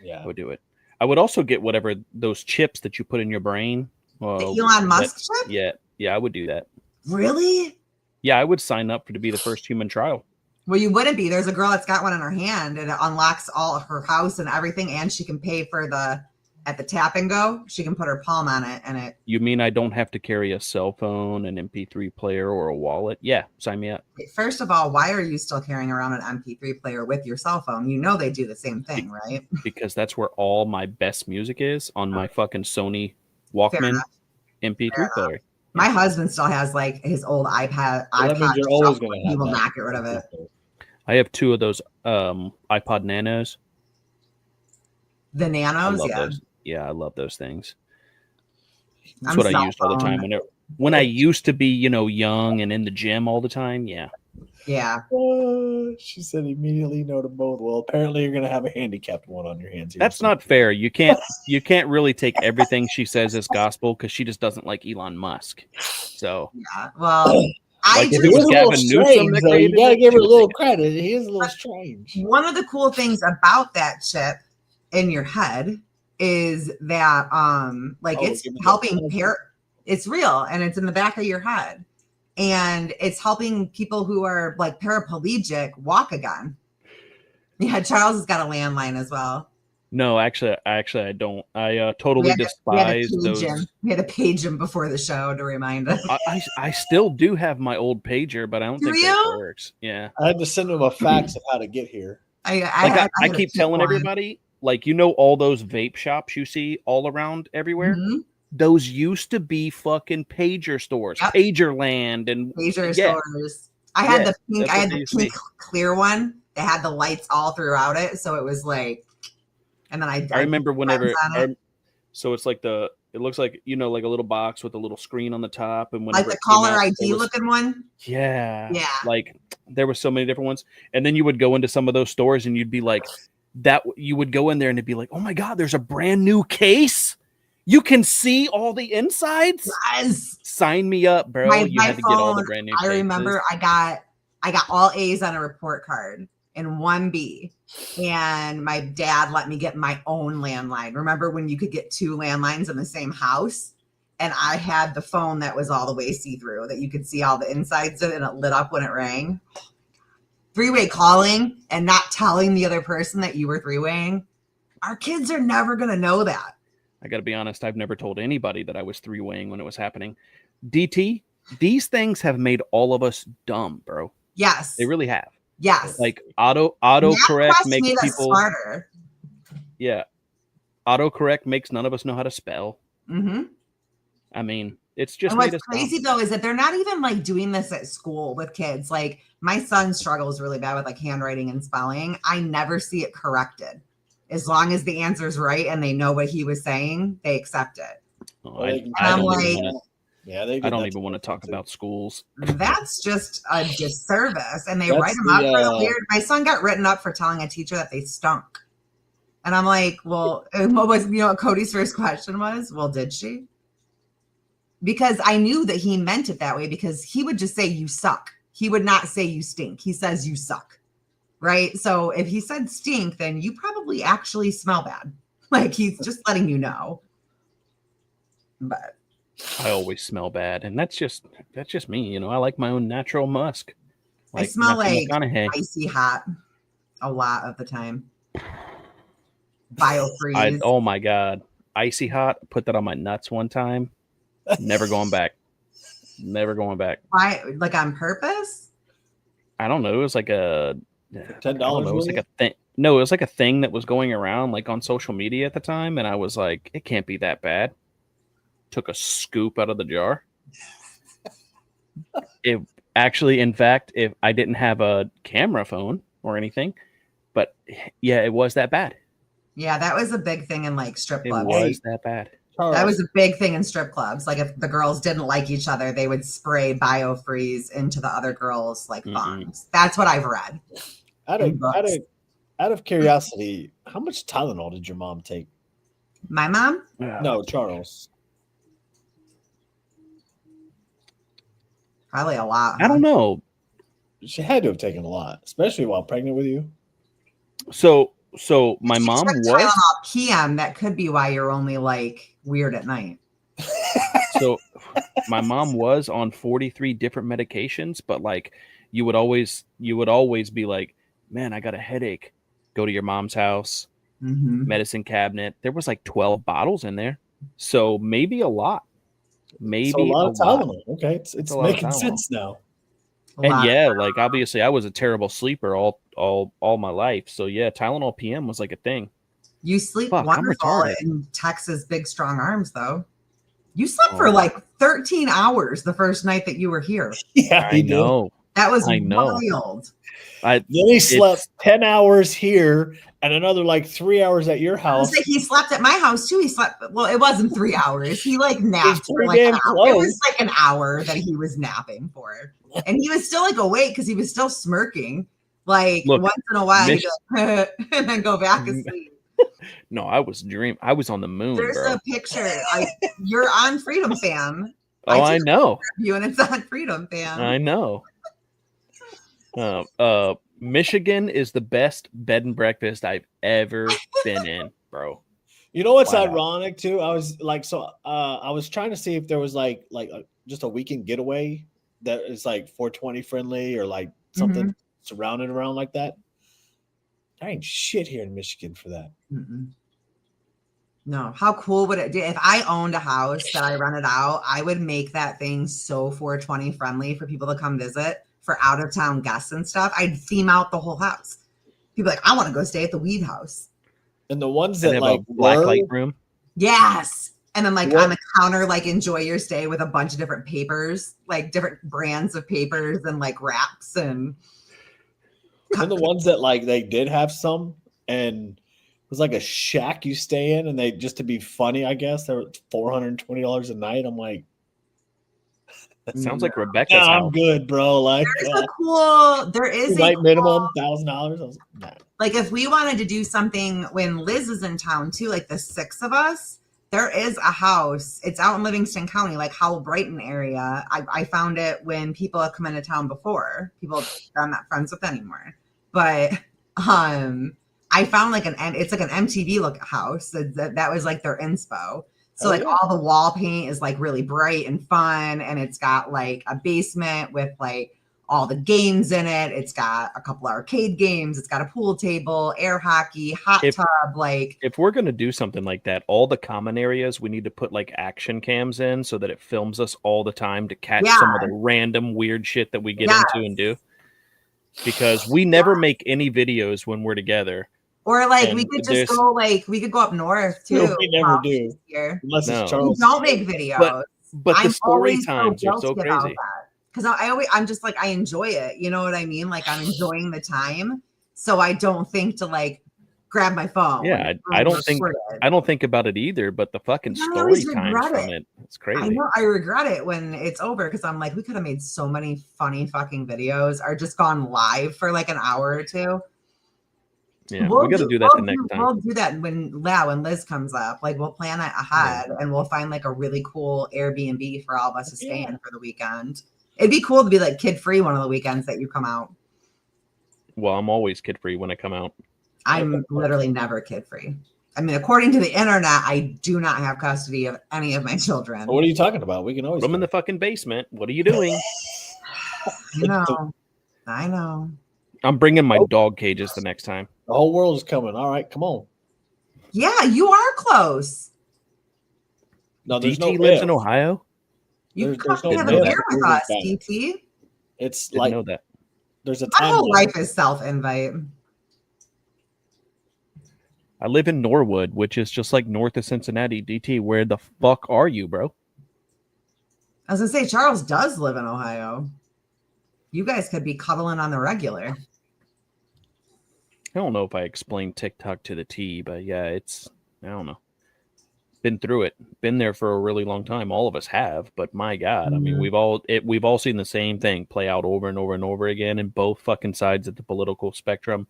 S1: yeah.
S3: I would do it. I would also get whatever those chips that you put in your brain. Well,
S2: The Elon Musk
S3: that-
S2: chip?
S3: Yeah, I would do that.
S2: Really?
S3: Yeah, I would sign up to be the first human trial.
S2: Well, you wouldn't be. There's a girl that's got one in her hand and it unlocks all of her house and everything, and she can pay for the at the tap and go, she can put her palm on it and it.
S3: You mean I don't have to carry a cell phone, an MP3 player, or a wallet? Yeah, sign me up.
S2: First of all, why are you still carrying around an MP3 player with your cell phone? You know they do the same thing, right?
S3: Because that's where all my best music is, on my fucking Sony
S2: Fair
S3: Walkman
S2: enough.
S3: MP3 player.
S2: My husband still has like his old iPad.
S1: Well, that means you're always going to
S2: He
S1: have
S2: will
S1: that.
S2: not get rid of it.
S3: I have 2 of those iPod Nanos.
S2: The
S3: I
S2: Nanos,
S3: love
S2: yeah.
S3: those. Yeah, I love those things. That's
S2: I'm
S3: what I
S2: cell
S3: used all the time.
S2: phone.
S3: When I used to be, young and in the gym all the time. Yeah.
S2: Yeah.
S1: She said immediately no to both. Well, apparently you're going to have a handicapped one on your hands. Here
S3: That's
S1: soon.
S3: not fair. You can't really take everything she says as gospel, because she just doesn't like Elon Musk. So
S2: Yeah. Well, I
S3: Like, if
S1: He
S3: it
S1: is
S3: was
S1: a little
S3: Gavin Newsom
S1: strange,
S3: that
S1: though. You
S3: created
S1: got to
S3: it,
S1: give her a
S3: she would
S1: little
S3: take
S1: credit. He is a little strange.
S2: one of the cool things about that chip in your head is that like
S1: Oh,
S2: it's
S1: give me that.
S2: helping it's real and it's in the back of your head. And it's helping people who are like paraplegic walk again. Yeah, Charles has got a landline as well.
S3: No, actually, I don't. I totally
S2: We had
S3: despise
S2: to page
S3: those.
S2: him. We had to page him before the show to remind us.
S3: I still do have my old pager, but I don't
S2: Do
S3: think that
S2: you?
S3: works. Yeah,
S1: I had to send him a fax of how to get here.
S3: I
S2: had to
S3: keep
S2: pick
S3: telling
S2: one.
S3: everybody, like, all those vape shops you see all around everywhere.
S2: Mhm.
S3: Those used to be fucking pager stores,
S2: Yep.
S3: Pager Land, and
S2: Pager
S3: yeah,
S2: stores. I had
S3: Yeah,
S2: the pink.
S3: that's
S2: I
S3: what
S2: had
S3: they
S2: the
S3: used to be.
S2: pink clear one that had the lights all throughout it, so it was like. And then I
S3: I remember
S2: put
S3: whenever.
S2: buttons on it.
S3: So it's like it looks like like a little box with a little screen on the top, and
S2: Like
S3: whenever
S2: the
S3: it came
S2: caller
S3: out,
S2: ID
S3: there was-
S2: looking one.
S3: Yeah.
S2: Yeah.
S3: Like there were so many different ones. And then you would go into some of those stores and you'd be like, you would go in there and it'd be like, oh my God, there's a brand new case. You can see all the insides.
S2: Yes.
S3: Sign me up, bro. You had to get all the
S2: phone,
S3: brand new
S2: I
S3: cases.
S2: remember I got all A's on a report card and 1 B. And my dad let me get my own landline. Remember when you could get 2 landlines in the same house? And I had the phone that was all the way see-through, that you could see all the insides of it, and it lit up when it rang. 3-way calling and not telling the other person that you were 3-waying. Our kids are never going to know that.
S3: I got to be honest, I've never told anybody that I was 3-weighing when it was happening. DT, these things have made all of us dumb, bro.
S2: Yes.
S3: They really have.
S2: Yes.
S3: Like autocorrect
S2: Math
S3: makes
S2: made us
S3: people
S2: smarter.
S3: Yeah. Autocorrect makes none of us know how to spell.
S2: Mm-hmm.
S3: I mean, it's just
S2: And
S3: made
S2: what's
S3: us
S2: crazy though is that they're not even like doing this at school with kids. Like my son struggles really bad with like handwriting and spelling. I never see it corrected. As long as the answer's right and they know what he was saying, they accept it.
S3: dumb.
S1: Well, they can-
S3: I
S2: I'm
S3: don't
S2: like-
S3: even wanna,
S1: Yeah, they
S3: I
S1: get
S3: don't
S1: that
S3: even want to talk
S1: too.
S3: about schools.
S2: That's just a disservice. And they
S1: That's
S2: write them up for the
S1: the,
S2: weird. My son got written up for telling a teacher that they stunk. And I'm like, well, what was, what Cody's first question was? Well, did she? Because I knew that he meant it that way, because he would just say, you suck. He would not say you stink. He says you suck. Right. So if he said stink, then you probably actually smell bad. Like he's just letting you know. But
S3: I always smell bad, and that's just me. I like my own natural musk.
S2: I smell
S3: Matthew
S2: like
S3: McConaughey.
S2: icy hot a lot of the time. Biofreeze.
S3: Oh my god, icy hot. Put that on my nuts one time. Never going back. Never going back.
S2: Why? Like on purpose?
S3: I don't know. It was like a
S1: $10
S3: I don't know, it was like a thing. No, it was like a thing that was going around like on social media at the time, and I was like, it can't be that bad. Took a scoop out of the jar. It actually, in fact, if I didn't have a camera phone or anything, but yeah, it was that bad.
S2: Yeah, that was a big thing in like strip
S3: It
S2: clubs.
S3: was that bad.
S2: That was a big thing in strip clubs. Like if the girls didn't like each other, they would spray biofreeze into the other girls like thongs. That's what I've read.
S1: Out of curiosity, how much Tylenol did your mom take?
S2: My mom?
S1: No, Charles.
S2: Probably a lot.
S3: I don't know.
S1: She had to have taken a lot, especially while pregnant with you.
S3: So my
S2: If you
S3: mom
S2: took
S3: was
S2: Tylenol PM. That could be why you're only like weird at night.
S3: so my mom was on 43 different medications, but like you would always be like, man, I got a headache. Go to your mom's house.
S2: Mhm.
S3: medicine cabinet. There was like 12 bottles in there. So maybe a lot. Maybe
S1: So a lot of
S3: lot.
S1: Tylenol. Okay, it's
S3: a lot of
S1: making
S3: Tylenol.
S1: sense now.
S2: A
S3: And
S2: lot.
S3: yeah, like obviously I was a terrible sleeper all my life. So yeah, Tylenol PM was like a thing.
S2: You sleep
S3: Fuck, I'm
S2: wonderful
S3: retarded.
S2: in Texas big strong arms though. You slept
S3: Oh.
S2: for like 13 hours the first night that you were here.
S1: Yeah,
S3: I
S1: he did.
S3: know.
S2: That was
S3: I know.
S2: wild.
S1: Then he slept
S3: It's-
S1: 10 hours here and another like 3 hours at your
S2: I
S1: house.
S2: was like, he slept at my house too. He slept, well, it wasn't 3 hours. He like napped for
S1: pretty
S2: like
S1: damn
S2: an hour. It
S1: close.
S2: was like an hour that he was napping for. And he was still like awake because he was still smirking. Like
S3: Look,
S2: once in a while, he'd
S3: Mich-
S2: go, and then go back asleep.
S3: No, I was on the moon,
S2: There's
S3: bro.
S2: a picture. You're on Freedom Fam.
S3: Oh, I
S2: took
S3: know.
S2: you and it's on Freedom Fam.
S3: I know. Michigan is the best bed and breakfast I've ever been in, bro.
S1: You know what's
S3: Flat out.
S1: ironic too? I was like, I was trying to see if there was just a weekend getaway that is like 420 friendly or like something surrounded around like that. There ain't shit here in Michigan for that.
S2: Mm-mm. No, how cool would it be if I owned a house that I rented out? I would make that thing so 420 friendly for people to come visit for out of town guests and stuff. I'd theme out the whole house. People like, I want to go stay at the weed house.
S1: And the ones
S3: And
S1: that
S3: they have
S1: like
S3: a black
S1: were,
S3: light room.
S2: Yes. And then like
S1: What?
S2: on the counter, like enjoy your stay with a bunch of different papers, like different brands of papers and like wraps and
S1: the ones that like they did have some and it was like a shack you stay in and they just to be funny, I guess they were $420 a night. I'm like,
S3: That sounds like Rebecca's
S1: yeah, I'm
S3: house.
S1: good, bro. Like
S2: there is a
S1: night
S2: cool,
S1: minimum $1,000. I was like, nah.
S2: like if we wanted to do something when Liz is in town too, like the 6 of us, there is a house. It's out in Livingston County, like Howell Brighton area. I found it when people have come into town before. People I'm not friends with anymore. But I found like it's like an MTV look house. That was like their inspo. So
S1: Oh,
S2: like
S1: yeah.
S2: all the wall paint is like really bright and fun, and it's got like a basement with like all the games in it. It's got a couple arcade games. It's got a pool table, air hockey, hot tub. Like
S3: If we're gonna do something like that, all the common areas we need to put like action cams in so that it films us all the time to catch some of the random weird shit that we get into and do. Because we never make any videos when we're together.
S2: or like we
S3: And
S2: could
S3: there's-
S2: just go like we could go up north too.
S1: No, we never do.
S2: Here.
S1: Unless
S3: No.
S1: it's
S2: We
S1: Charles.
S2: don't make videos.
S3: But the story
S2: always
S3: times are so
S2: guilty about
S3: crazy.
S2: that. Because I'm just like I enjoy it. You know what I mean? Like I'm enjoying the time, so I don't think to like grab my phone.
S3: Yeah,
S2: and
S3: I don't think
S2: record it.
S3: I don't think about it either, but the fucking
S2: I
S3: story
S2: always
S3: times
S2: regret
S3: from
S2: it.
S3: it, it's crazy.
S2: I know I regret it when it's over because I'm like, we could have made so many funny fucking videos or just gone live for like an hour or two.
S3: Yeah, we got to do that the next time.
S2: We'll do that when Liz comes up. Like we'll plan it ahead and we'll find like a really cool Airbnb for all of us to stay in for the weekend. It'd be cool to be like kid free one of the weekends that you come out.
S3: Well, I'm always kid free when I come out.
S2: I'm literally never kid free. I mean, according to the internet, I do not have custody of any of my children.
S1: What are you talking about? We can always.
S3: I'm in the fucking basement. What are you doing?
S2: You know, I know.
S3: I'm bringing my dog cages the next time.
S1: The whole world is coming. All right, come on.
S2: Yeah, you are close.
S1: No, there's
S3: DT
S1: no
S3: lives
S1: if.
S3: in Ohio.
S2: You
S1: There's
S2: come
S1: no
S2: have
S3: if.
S2: a beer with us,
S1: Back.
S2: DT.
S1: It's
S3: Didn't
S1: like
S3: know that.
S1: there's a
S2: My whole
S1: time.
S2: life is self-invite.
S3: I live in Norwood, which is just like north of Cincinnati. DT, where the fuck are you, bro?
S2: I was gonna say Charles does live in Ohio. You guys could be cuddling on the regular.
S3: I don't know if I explained TikTok to the T, but yeah, it's I don't know. Been through it, been there for a really long time. All of us have, but my God, I mean,
S2: Mhm.
S3: we've all seen the same thing play out over and over and over again in both fucking sides of the political spectrum.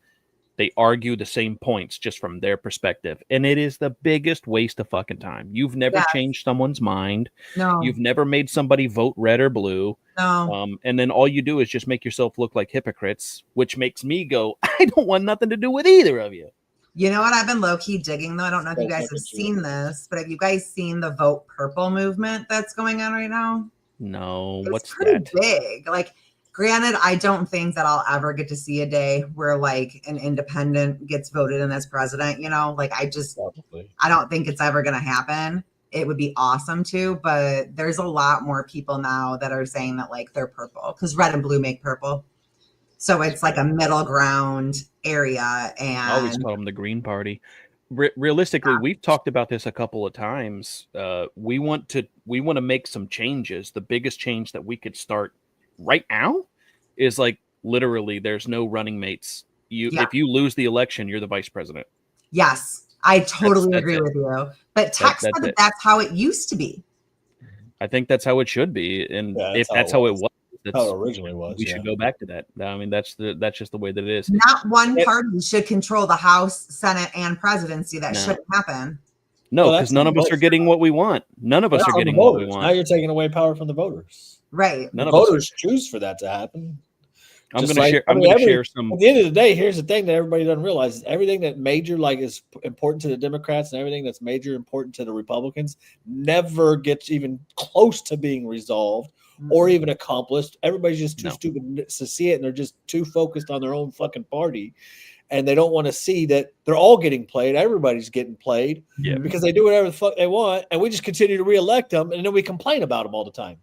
S3: They argue the same points just from their perspective, and it is the biggest waste of fucking time. You've never
S2: Yes.
S3: changed someone's mind.
S2: No,
S3: You've never made somebody vote red or blue.
S2: no.
S3: And then all you do is just make yourself look like hypocrites, which makes me go, I don't want nothing to do with either of you.
S2: You know what I've been low-key digging though? I don't know if you
S1: Don't
S2: guys
S1: look
S2: have
S1: at you.
S2: seen this, but have you guys seen the Vote Purple movement that's going on right now?
S3: No,
S2: It's
S3: what's
S2: pretty
S3: that?
S2: big. Like Granted, I don't think that I'll ever get to see a day where like an independent gets voted in as president, you know? Like I don't think it's ever going to happen. It would be awesome to, but there's a lot more people now that are saying that like they're purple because red and blue make purple. So it's like a middle ground area. And
S3: I always call them the Green Party. Realistically, we've talked about this a couple of times. We want to make some changes. The biggest change that we could start right now is like literally there's no running mates. If you lose the election, you're the vice president.
S2: Yes, I totally agree with you. But Tex said that's how it used to be.
S3: I think that's how it should be. And if that's how it was,
S1: that's how it originally was.
S3: We should go back to that. I mean, that's just the way that it is.
S2: Not one party should control the House, Senate, and presidency. That shouldn't happen.
S3: No, because none of us are getting what we want. None of us are getting what we want.
S1: Now you're taking away power from the voters.
S2: Right.
S1: The voters choose for that to happen.
S3: I'm going to share some.
S1: At the end of the day, here's the thing that everybody doesn't realize: is everything that major like is important to the Democrats and everything that's major important to the Republicans never gets even close to being resolved or even accomplished. Everybody's just too stupid to see it, and they're just too focused on their own fucking party, and they don't want to see that they're all getting played. Everybody's getting played because they do whatever the fuck they want, and we just continue to reelect them, and then we complain about them all the time.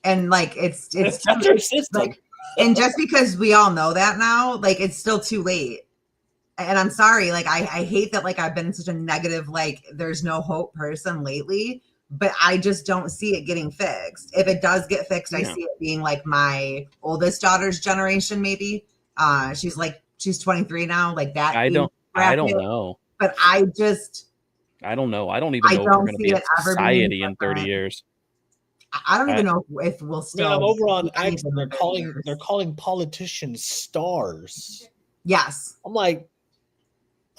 S2: And like it's
S1: not their system.
S2: Like, and just because we all know that now, like it's still too late. And I'm sorry, like I hate that like I've been such a negative, like there's no hope person lately, but I just don't see it getting fixed. If it does get fixed, I see it being like my oldest daughter's generation, maybe. She's 23 now, like that.
S3: I don't know.
S2: But I
S3: don't know. I don't even know if we're going to be a society in 30 years.
S2: I don't even know if we'll still.
S1: Man, I'm over on X and they're calling politicians stars.
S2: Yes.
S1: I'm like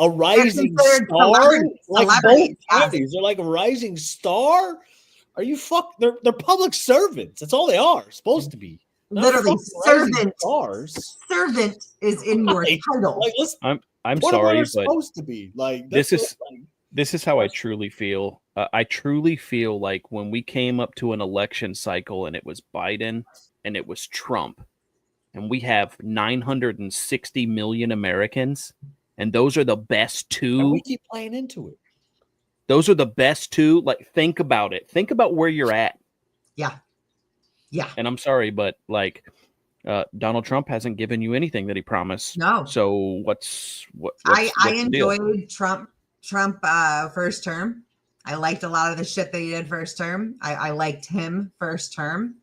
S1: a rising star, like both parties. They're like a rising star. Are you They're public servants. That's all they are supposed to be.
S2: Literally, servant.
S1: Stars.
S2: Servant is in your title.
S1: Like, listen,
S3: I'm sorry, but
S1: supposed to be like
S3: this is how I truly feel. I truly feel like when we came up to an election cycle and it was Biden and it was Trump, and we have 960 million Americans, and those are the best two.
S1: And we keep playing into it.
S3: Those are the best two. Like, think about it. Think about where you're at.
S2: Yeah. Yeah.
S3: And I'm sorry, but like Donald Trump hasn't given you anything that he promised.
S2: No.
S3: So what's
S2: I enjoyed Trump first term. I liked a lot of the shit that he did first term. I liked him first term.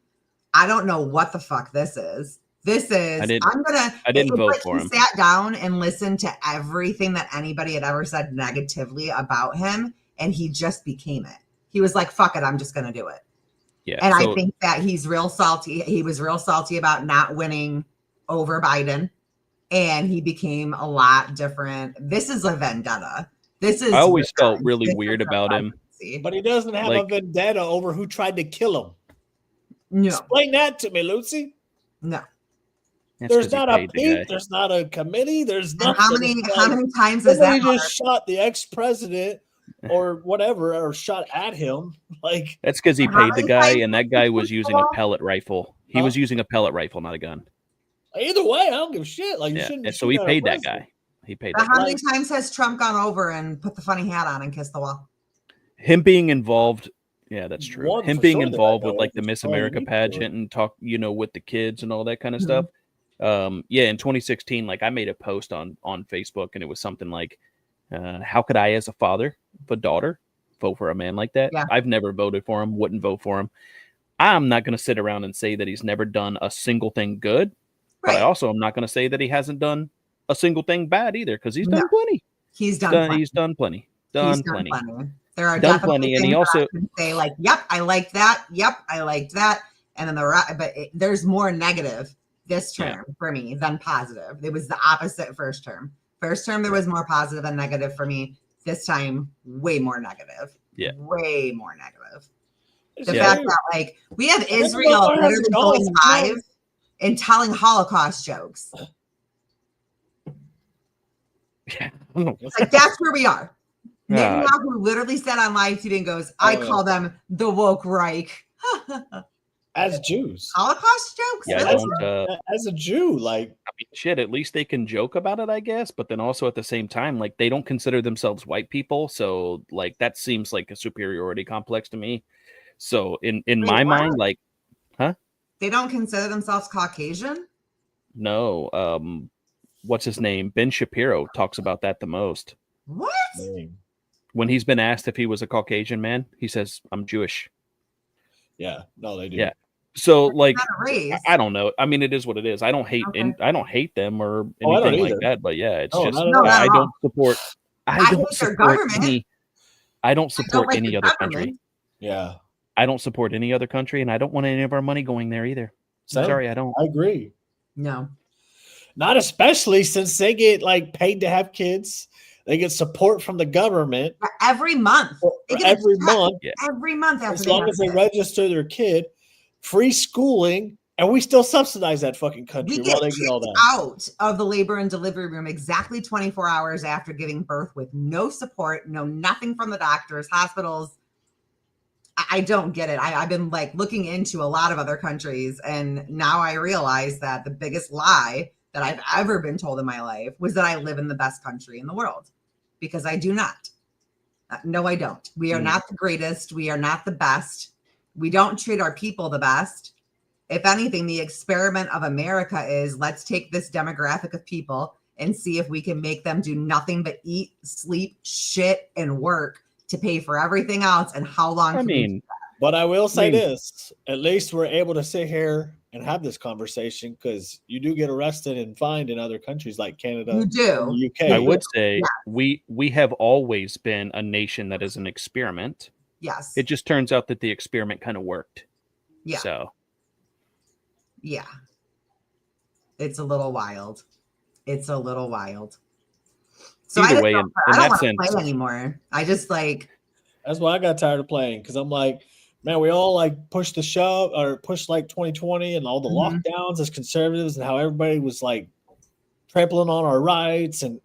S2: I don't know what the fuck this is. I didn't vote for him. Sat down and listened to everything that anybody had ever said negatively about him, and he just became it. He was like, fuck it, I'm just gonna do it.
S3: Yeah.
S2: And I think that he's real salty. He was real salty about not winning over Biden, and he became a lot different. This is a vendetta. I
S3: always felt really weird about him.
S1: But he doesn't have a vendetta over who tried to kill him.
S2: No.
S1: Explain that to me, Lucy.
S2: No.
S1: There's not a peep. There's not a committee. There's nothing.
S2: How many times has that?
S1: He just shot the ex-president or whatever, or shot at him. Like,
S3: that's because he paid the guy, and that guy was using a pellet rifle. He was using a pellet rifle, not a gun.
S1: Either way, I don't give a shit. Like, you shouldn't.
S3: And so he paid that guy.
S2: How many times has Trump gone over and put the funny hat on and kissed the wall?
S3: Him being involved, yeah, that's true. Him being involved with like the Miss America pageant and talk, with the kids and all that kind of stuff. In 2016, like I made a post on Facebook, and it was something like, how could I, as a father of a daughter, vote for a man like that?
S2: Yeah.
S3: I've never voted for him, wouldn't vote for him. I'm not going to sit around and say that he's never done a single thing good, but I also am not going to say that he hasn't done a single thing bad either, because he's done plenty.
S2: He's done plenty.
S3: He's done plenty.
S2: There are
S3: done plenty, and he also
S2: say like, "Yep, I liked that. Yep, I liked that." And then there's more negative this term for me than positive. It was the opposite first term. First term there was more positive than negative for me. This time, way more negative.
S3: Yeah,
S2: way more negative. The fact that like we have Israel literally going live and telling Holocaust jokes.
S3: Yeah.
S2: Like that's where we are. Netanyahu literally said on live TV and goes, I call them the woke Reich.
S1: as Jews.
S2: Holocaust jokes?
S3: Yeah, I
S2: Really?
S3: don't.
S1: As a Jew, like
S3: I mean, shit. At least they can joke about it, I guess. But then also at the same time, like they don't consider themselves white people, so like that seems like a superiority complex to me. So in
S2: Wait,
S3: my
S2: what?
S3: mind, like,
S2: They don't consider themselves Caucasian?
S3: no, what's his name? Ben Shapiro talks about that the most.
S2: What?
S1: dang.
S3: When he's been asked if he was a Caucasian man, he says, "I'm Jewish."
S1: Yeah, no, they do.
S3: Yeah. So like,
S2: Not a race.
S3: I don't know. I mean, it is what it is. I don't hate,
S2: Okay.
S3: I don't hate them or
S1: Oh, I don't
S3: anything like
S1: either.
S3: that. But yeah, it's
S1: No,
S3: just
S1: not at
S2: No,
S1: all.
S2: not
S3: I
S2: at all.
S3: don't support. I
S2: hate
S3: don't
S2: their
S3: support
S2: government.
S3: any. I don't support
S2: like
S3: any
S2: the
S3: other
S2: government.
S3: country.
S1: Yeah,
S3: I don't support any other country, and I don't want any of our money going there either.
S1: same.
S3: Sorry, I don't.
S1: I agree.
S2: No.
S1: Not especially since they get like paid to have kids. They get support from the government
S2: Every month. They get a
S1: every
S2: check
S1: month.
S2: every month after
S1: As
S2: they
S1: long
S2: have
S1: as they
S2: kids.
S1: register their kid, free schooling, and we still subsidize that fucking
S2: We
S1: country
S2: get
S1: while they
S2: kicked
S1: get all that.
S2: out of the labor and delivery room exactly 24 hours after giving birth with no support, no nothing from the doctors, hospitals. I don't get it. I've been like looking into a lot of other countries, and now I realize that the biggest lie that I've ever been told in my life was that I live in the best country in the world, because I do not. No, I don't. We are not the greatest. We are not the best. We don't treat our people the best. If anything, the experiment of America is let's take this demographic of people and see if we can make them do nothing but eat, sleep, shit, and work to pay for everything else. And how long?
S3: I
S2: can we
S3: mean,
S1: But I will say
S3: mean-
S1: this: at least we're able to sit here and have this conversation, because you do get arrested and fined in other countries like Canada,
S2: You do.
S1: and the UK.
S3: I would say
S2: Yeah.
S3: we have always been a nation that is an experiment.
S2: Yes.
S3: It just turns out that the experiment kind of worked.
S2: Yeah.
S3: So
S2: Yeah. It's a little wild. It's a little wild. So I
S3: either
S2: just
S3: way,
S2: don't,
S3: in
S2: I don't
S3: that
S2: want to
S3: sense,
S2: play anymore. I just like,
S1: That's why I got tired of playing, because I'm like, man, we all like pushed the shove or pushed like 2020 and all the
S2: Mhm.
S1: lockdowns as conservatives, and how everybody was like trampling on our rights and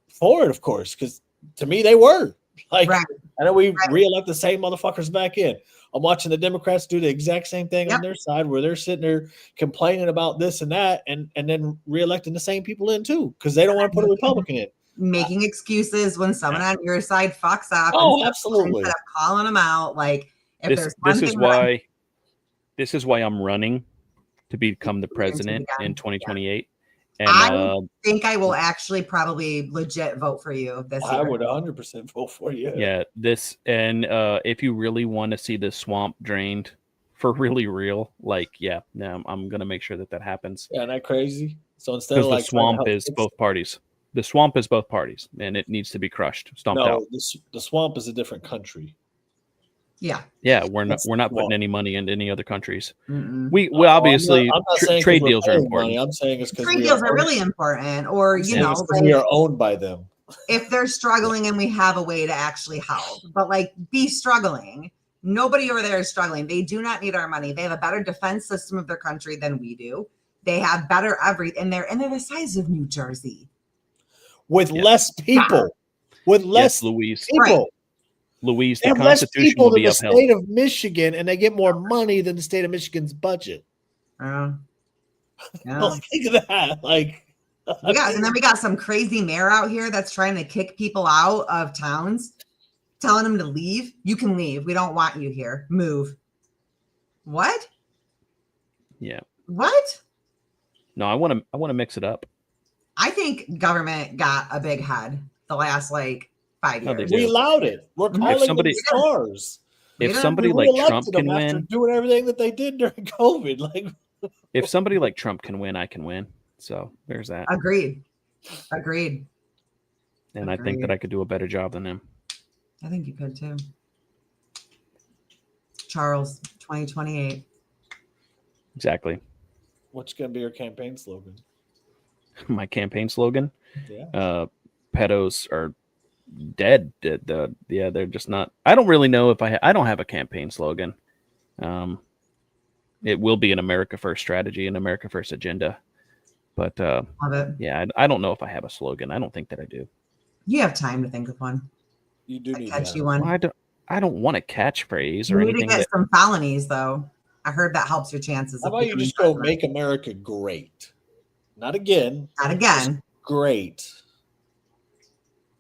S1: for it, of course, because to me they were like,
S2: right.
S1: and then we
S2: Right.
S1: reelect the same motherfuckers back in. I'm watching the Democrats do the exact same thing
S2: Yep.
S1: on their side, where they're sitting there complaining about this and that, and then reelecting the same people in too, because they don't want to put a Republican in.
S2: Making excuses when someone on your side fucks up.
S1: Oh, absolutely.
S2: Instead of calling them out. Like, if
S3: this
S2: there's one
S3: this is
S2: thing that I-
S3: this is why I'm running to become the president
S2: again.
S3: in 2028. And
S2: I think I will actually probably legit vote for you this year.
S1: I would 100% vote for you.
S3: yeah, this and if you really want to see the swamp drained for really real, like I'm gonna make sure that happens,
S1: Yeah, isn't that crazy? So instead
S3: because
S1: of like
S3: the
S1: trying to
S3: swamp
S1: help
S3: is
S1: fix-
S3: both parties. The swamp is both parties, and it needs to be crushed, stomped
S1: no,
S3: out.
S1: the swamp is a different country.
S2: Yeah.
S3: Yeah, we're not
S1: That's
S3: putting
S1: swamp.
S3: any money into any other countries.
S2: Mm-mm.
S3: We
S1: No,
S3: obviously
S1: I'm not saying 'cause
S3: trade
S1: we're
S3: deals are
S1: paying
S3: important.
S1: money. I'm saying it's because
S2: Trade deals are really important. Or, you know, like,
S1: we are owned by them.
S2: if they're struggling and we have a way to actually help, but like be struggling. Nobody over there is struggling. They do not need our money. They have a better defense system of their country than we do. They have better everything. And they're the size of New Jersey.
S1: With
S3: Yeah.
S1: less people. With less
S3: Yes, Louise.
S1: people.
S2: Right.
S3: Louise,
S1: They
S3: the
S1: have less
S3: Constitution
S1: people
S3: will
S1: than
S3: be
S1: the
S3: upheld.
S1: state of Michigan, and they get more money than the state of Michigan's budget.
S2: Yeah.
S1: Like, think of that. Like,
S2: Yeah, and then we got some crazy mayor out here that's trying to kick people out of towns, telling them to leave. You can leave. We don't want you here. Move. What?
S3: Yeah.
S2: What?
S3: No, I want to mix it up.
S2: I think government got a big head the last like 5
S3: No, they
S2: years.
S3: do.
S1: we allowed it. We're calling
S3: somebody-
S1: them stars.
S3: If
S2: Yeah,
S3: somebody
S1: We
S3: like
S1: reelected
S3: Trump
S1: them
S3: can
S1: after
S3: win,
S1: doing everything that they did during COVID. Like,
S3: if somebody like Trump can win, I can win. So there's that.
S2: Agreed. Agreed.
S3: And I think that I could do a better job than him.
S2: I think you could too. Charles, 2028.
S3: Exactly.
S1: what's going to be your campaign slogan?
S3: My campaign slogan:
S1: Yeah.
S3: pedos are dead. Yeah, they're just not. I don't really know if I don't have a campaign slogan. It will be an America First strategy, an America First agenda. But
S2: Love it.
S3: yeah, I don't know if I have a slogan. I don't think that I do.
S2: You have time to think of one.
S1: You do
S2: I
S1: need
S2: catch
S1: that.
S2: you one.
S3: Well, I don't want a catchphrase
S2: You
S3: or
S2: need to
S3: anything.
S2: get some felonies though. I heard that helps your chances.
S1: How
S2: of
S1: about you
S2: becoming
S1: just go
S2: president.
S1: make America great? Not again.
S2: Not again.
S1: Great.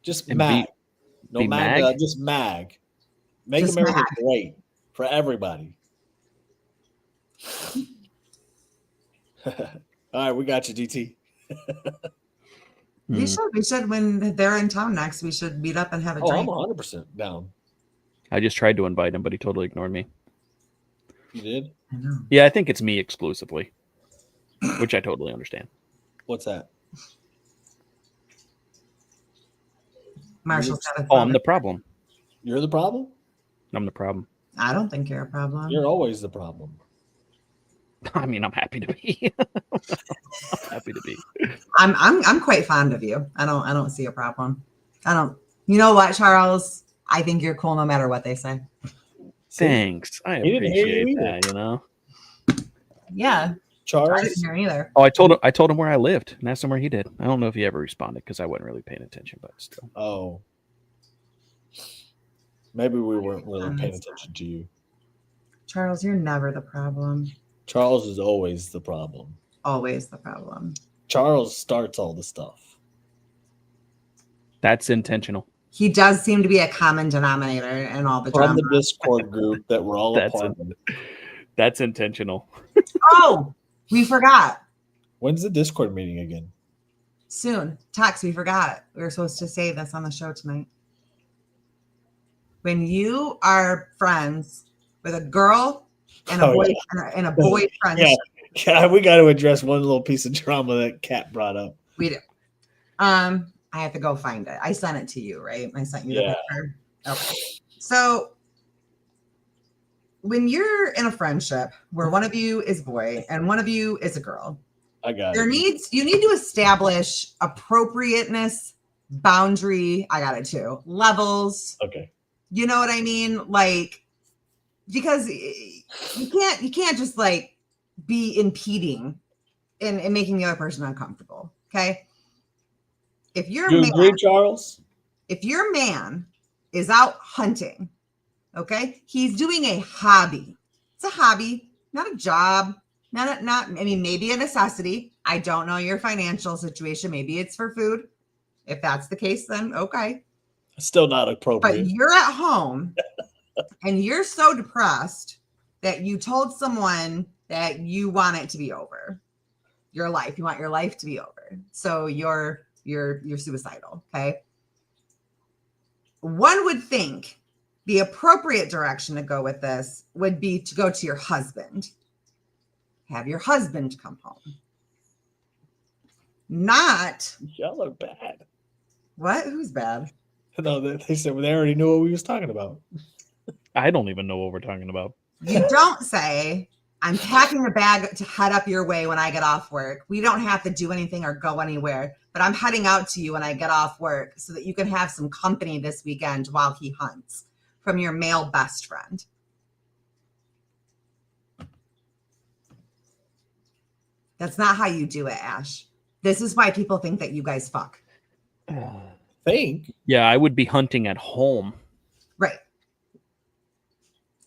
S1: Just
S3: And
S1: MAG. No
S3: be
S1: MAGA,
S3: MAG?
S1: just MAG. Make
S2: Just
S1: America
S2: MAG.
S1: great for everybody. All right, we got you, DT.
S2: We
S3: Hmm.
S2: should when they're in town next. We should meet up and have a
S1: Oh, I'm
S2: drink.
S1: 100% down.
S3: I just tried to invite him, but he totally ignored me.
S1: You did?
S2: I know.
S3: Yeah, I think it's me exclusively, which I totally understand.
S1: What's that?
S2: Marshall's got a
S3: Oh, I'm
S2: phone.
S3: the problem.
S1: You're the problem?
S3: I'm the problem.
S2: I don't think you're a problem.
S1: You're always the problem.
S3: I mean, I'm happy to be. I'm happy to be.
S2: I'm quite fond of you. I don't see a problem. I don't. You know what, Charles? I think you're cool no matter what they say.
S1: See?
S3: Thanks. I
S1: He didn't hear you
S3: appreciate
S1: either.
S3: that, you know.
S2: Yeah, I
S1: Charles,
S2: didn't hear either.
S3: Oh, I told him where I lived and asked him where he did. I don't know if he ever responded because I wasn't really paying attention, but still.
S1: oh. Maybe we weren't really paying attention to you.
S2: Charles, you're never the problem.
S1: Charles is always the problem.
S2: Always the problem.
S1: Charles starts all the stuff.
S3: That's intentional.
S2: He does seem to be a common denominator in all the
S1: From
S2: drama.
S1: the Discord group that we're all a
S3: That's
S1: part of.
S3: That's intentional.
S2: Oh, we forgot.
S1: When's the Discord meeting again?
S2: Soon. Tex, we forgot. We were supposed to say this on the show tonight. When you are friends with a girl and a
S1: Oh,
S2: boy and a boyfriend,
S1: Yeah. Yeah, we got to address one little piece of drama that Kat brought up.
S2: we do. I have to go find it. I sent it to you, right? I sent you
S1: Yeah.
S2: the picture. Okay. So when you're in a friendship where one of you is boy and one of you is a girl,
S1: I got
S2: you
S1: it.
S2: need to establish appropriateness, boundary. I got it too. Levels.
S1: Okay.
S2: You know what I mean? Like, because you can't just like be impeding and making the other person uncomfortable. Okay. If your
S1: You
S2: man,
S1: agree, Charles?
S2: if your man is out hunting, okay, he's doing a hobby. It's a hobby, not a job, not I mean, maybe a necessity. I don't know your financial situation. Maybe it's for food. If that's the case, then okay.
S1: Still not
S2: But
S1: appropriate.
S2: you're at home and you're so depressed that you told someone that you want it to be over. Your life. You want your life to be over. So you're suicidal. Okay. One would think the appropriate direction to go with this would be to go to your husband. Have your husband come home. Not
S1: Y'all are bad.
S2: what? Who's bad?
S1: No, they said they already knew what we was talking about.
S3: I don't even know what we're talking about.
S2: You don't say, I'm packing a bag to head up your way when I get off work. We don't have to do anything or go anywhere, but I'm heading out to you when I get off work so that you can have some company this weekend while he hunts from your male best friend. That's not how you do it, Ash. This is why people think that you guys fuck.
S1: Think.
S3: Yeah, I would be hunting at home.
S2: Right.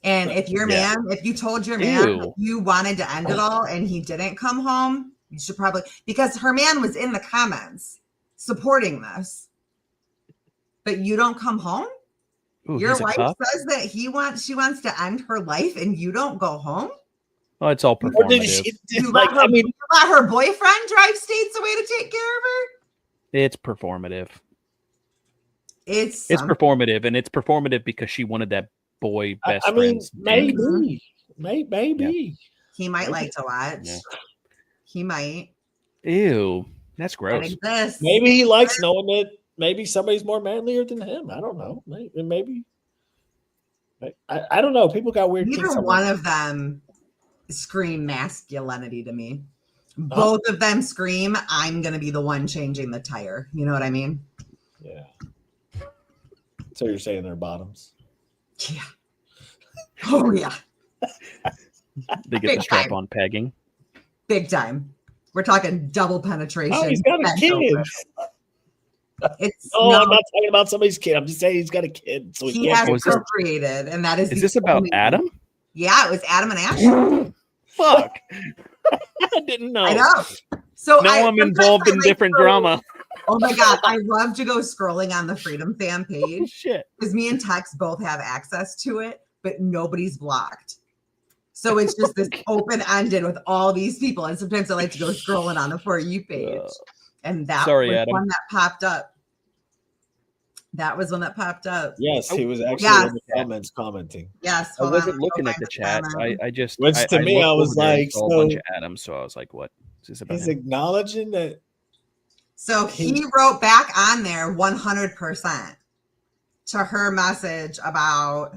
S2: And if your
S3: Yeah.
S2: man, if you told your man
S3: Ew.
S2: you wanted to end it all and he didn't come home, you should probably, because her man was in the comments supporting this, but you don't come home.
S3: Ooh,
S2: Your
S3: he's a
S2: wife
S3: cop?
S2: says that she wants to end her life and you don't go home.
S3: Oh, it's all
S1: Or did
S3: performative.
S1: she?
S2: You
S1: Like,
S2: let her,
S1: I mean,
S2: you let her boyfriend drive states away to take care of her.
S3: It's performative.
S2: It's
S3: It's performative, and it's performative because she wanted that boy best
S1: I mean,
S3: friend's
S1: maybe, maybe.
S2: he might
S1: maybe.
S2: like to watch.
S3: Yeah.
S2: He might.
S3: Ew, that's
S2: It
S3: gross.
S2: exists.
S1: Maybe he likes knowing that maybe somebody's more manlier than him. I don't know. Maybe. I don't know. People got weird.
S2: Neither
S1: kinks on
S2: one
S1: that.
S2: of them scream masculinity to me. Both of them scream, I'm going to be the one changing the tire. You know what I mean?
S1: Yeah. So you're saying they're bottoms?
S2: Yeah. Oh, yeah.
S3: They get
S2: Big
S3: the strap
S2: time.
S3: on pegging.
S2: Big time. We're talking double penetration.
S1: Oh, he's got a
S2: bent
S1: kid.
S2: over. It's
S1: Oh,
S2: no,
S1: I'm not talking about somebody's kid. I'm just saying he's got a kid. So
S2: he
S1: can't
S2: has
S3: Oh, is this-
S2: procreated, and that is
S3: Is
S2: the
S3: this about
S2: only-
S3: Adam?
S2: Yeah, it was Adam and Ashley.
S3: Fuck. I didn't know.
S2: I know. So
S3: Now I'm
S2: sometimes
S3: involved
S2: I
S3: in
S2: like
S3: different
S2: go-
S3: drama.
S2: Oh my god, I love to go scrolling on the Freedom Fan page
S3: Shit.
S2: because me and Tex both have access to it, but nobody's blocked. So it's just this open ended with all these people, and sometimes I like to go scrolling on the For You page, and that
S3: Sorry,
S2: was
S3: Adam.
S2: one that popped up. That was one that popped up.
S1: Yes, he was actually
S2: Yes.
S1: in the comments commenting.
S2: Yes,
S3: I
S2: hold on,
S3: wasn't
S2: let me go
S3: looking at
S2: find
S3: the chat.
S2: comment.
S3: I just
S1: Which to me,
S3: looked
S1: I was
S3: over there and
S1: like,
S3: saw a bunch
S1: so-
S3: of Adams, so I was like, what is this about
S1: He's
S3: him?
S1: acknowledging that.
S2: So he wrote back on there 100% to her message about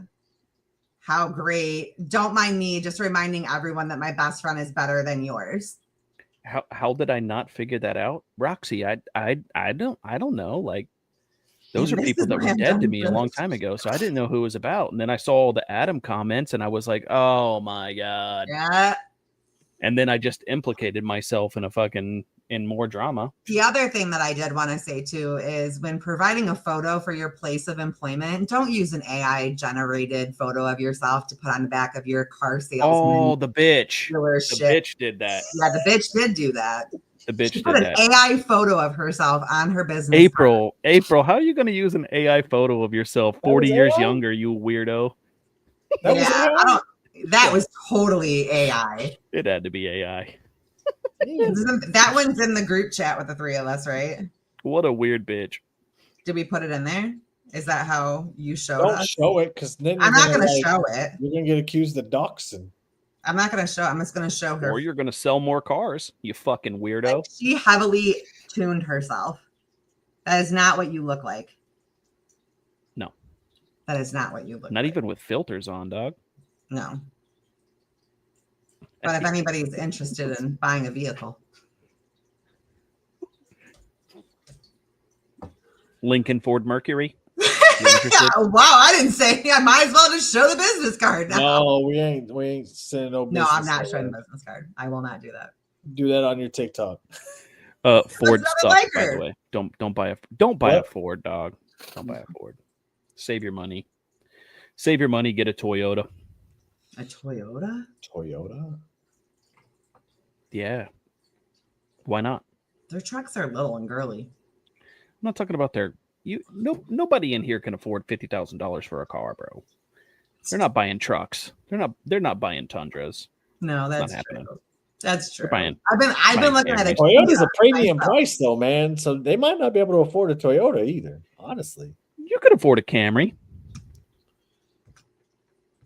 S2: how great. Don't mind me, just reminding everyone that my best friend is better than yours.
S3: How did I not figure that out? Roxy, I don't know. Like those are
S2: This
S3: people
S2: is
S3: that were
S2: random,
S3: dead to me a long
S2: but-
S3: time ago, so I didn't know who it was about. And then I saw all the Adam comments and I was like, oh my God.
S2: Yeah.
S3: And then I just implicated myself in more drama.
S2: The other thing that I did want to say too is when providing a photo for your place of employment, don't use an AI generated photo of yourself to put on the back of your car salesman.
S3: Oh, the bitch. The
S2: dealership.
S3: bitch did that.
S2: Yeah, the bitch did do that.
S3: The bitch
S2: She
S3: did
S2: put an
S3: that.
S2: AI photo of herself on her business.
S3: April, how are you going to use an AI photo of yourself 40
S1: was
S3: years
S1: AI?
S3: younger, you weirdo?
S1: That was
S2: Yeah,
S1: AI?
S2: that was totally AI.
S3: It had to be AI.
S2: That one's in the group chat with the three of us, right?
S3: What a weird bitch.
S2: Did we put it in there? Is that how you showed
S1: Don't
S2: us?
S1: show it, because then
S2: I'm not going to
S1: like,
S2: show it.
S1: You're gonna get accused of doxing.
S2: I'm not going to show. I'm just going to show her.
S3: Or you're going to sell more cars, you fucking weirdo.
S2: Like, she heavily tuned herself. That is not what you look like.
S3: No.
S2: That is not what you look
S3: Not
S2: like.
S3: even with filters on, dog.
S2: No. But if anybody's interested in buying a vehicle,
S3: Lincoln Ford Mercury.
S2: yeah, wow, I didn't say. I might as well just show the business card now.
S1: No, we ain't sending no.
S2: No, I'm
S1: business
S2: not
S1: over
S2: showing the
S1: there.
S2: business card. I will not do that.
S1: Do that on your TikTok.
S3: Ford
S2: That's not
S3: sucks,
S2: like
S3: by
S2: her.
S3: the way. Don't buy a
S1: What?
S3: Ford, dog. Don't buy a Ford. Save your money. Save your money. Get a Toyota.
S2: A Toyota?
S1: Toyota.
S3: Yeah. Why not?
S2: Their trucks are little and girly.
S3: I'm not talking about nobody in here can afford $50,000 for a car, bro. They're not buying trucks. They're not buying Tundras.
S2: No, that's
S3: happening.
S2: true. That's true.
S3: They're buying
S2: I've been
S3: buying
S2: looking at it.
S1: Toyota's a premium
S2: myself.
S1: price, though, man. So they might not be able to afford a Toyota either. Honestly,
S3: You could afford a Camry.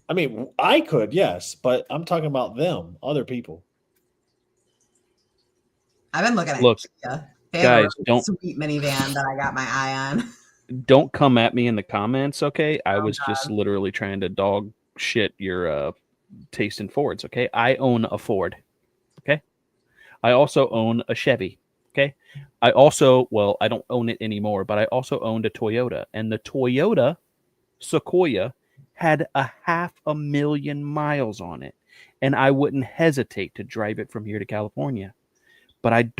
S1: I mean, I could, yes, but I'm talking about them, other people.
S2: I've been looking at
S3: Look,
S2: Kia. They have a
S3: guys,
S2: really
S3: don't-
S2: sweet minivan that I got my eye on.
S3: Don't come at me in the comments, okay? I
S2: Oh,
S3: was just
S2: God.
S3: literally trying to dog shit your taste in Fords, okay? I own a Ford, okay? I also own a Chevy, okay? I don't own it anymore, but I also owned a Toyota, and the Toyota Sequoia had 500,000 miles on it, and I wouldn't hesitate to drive it from here to California. But I don't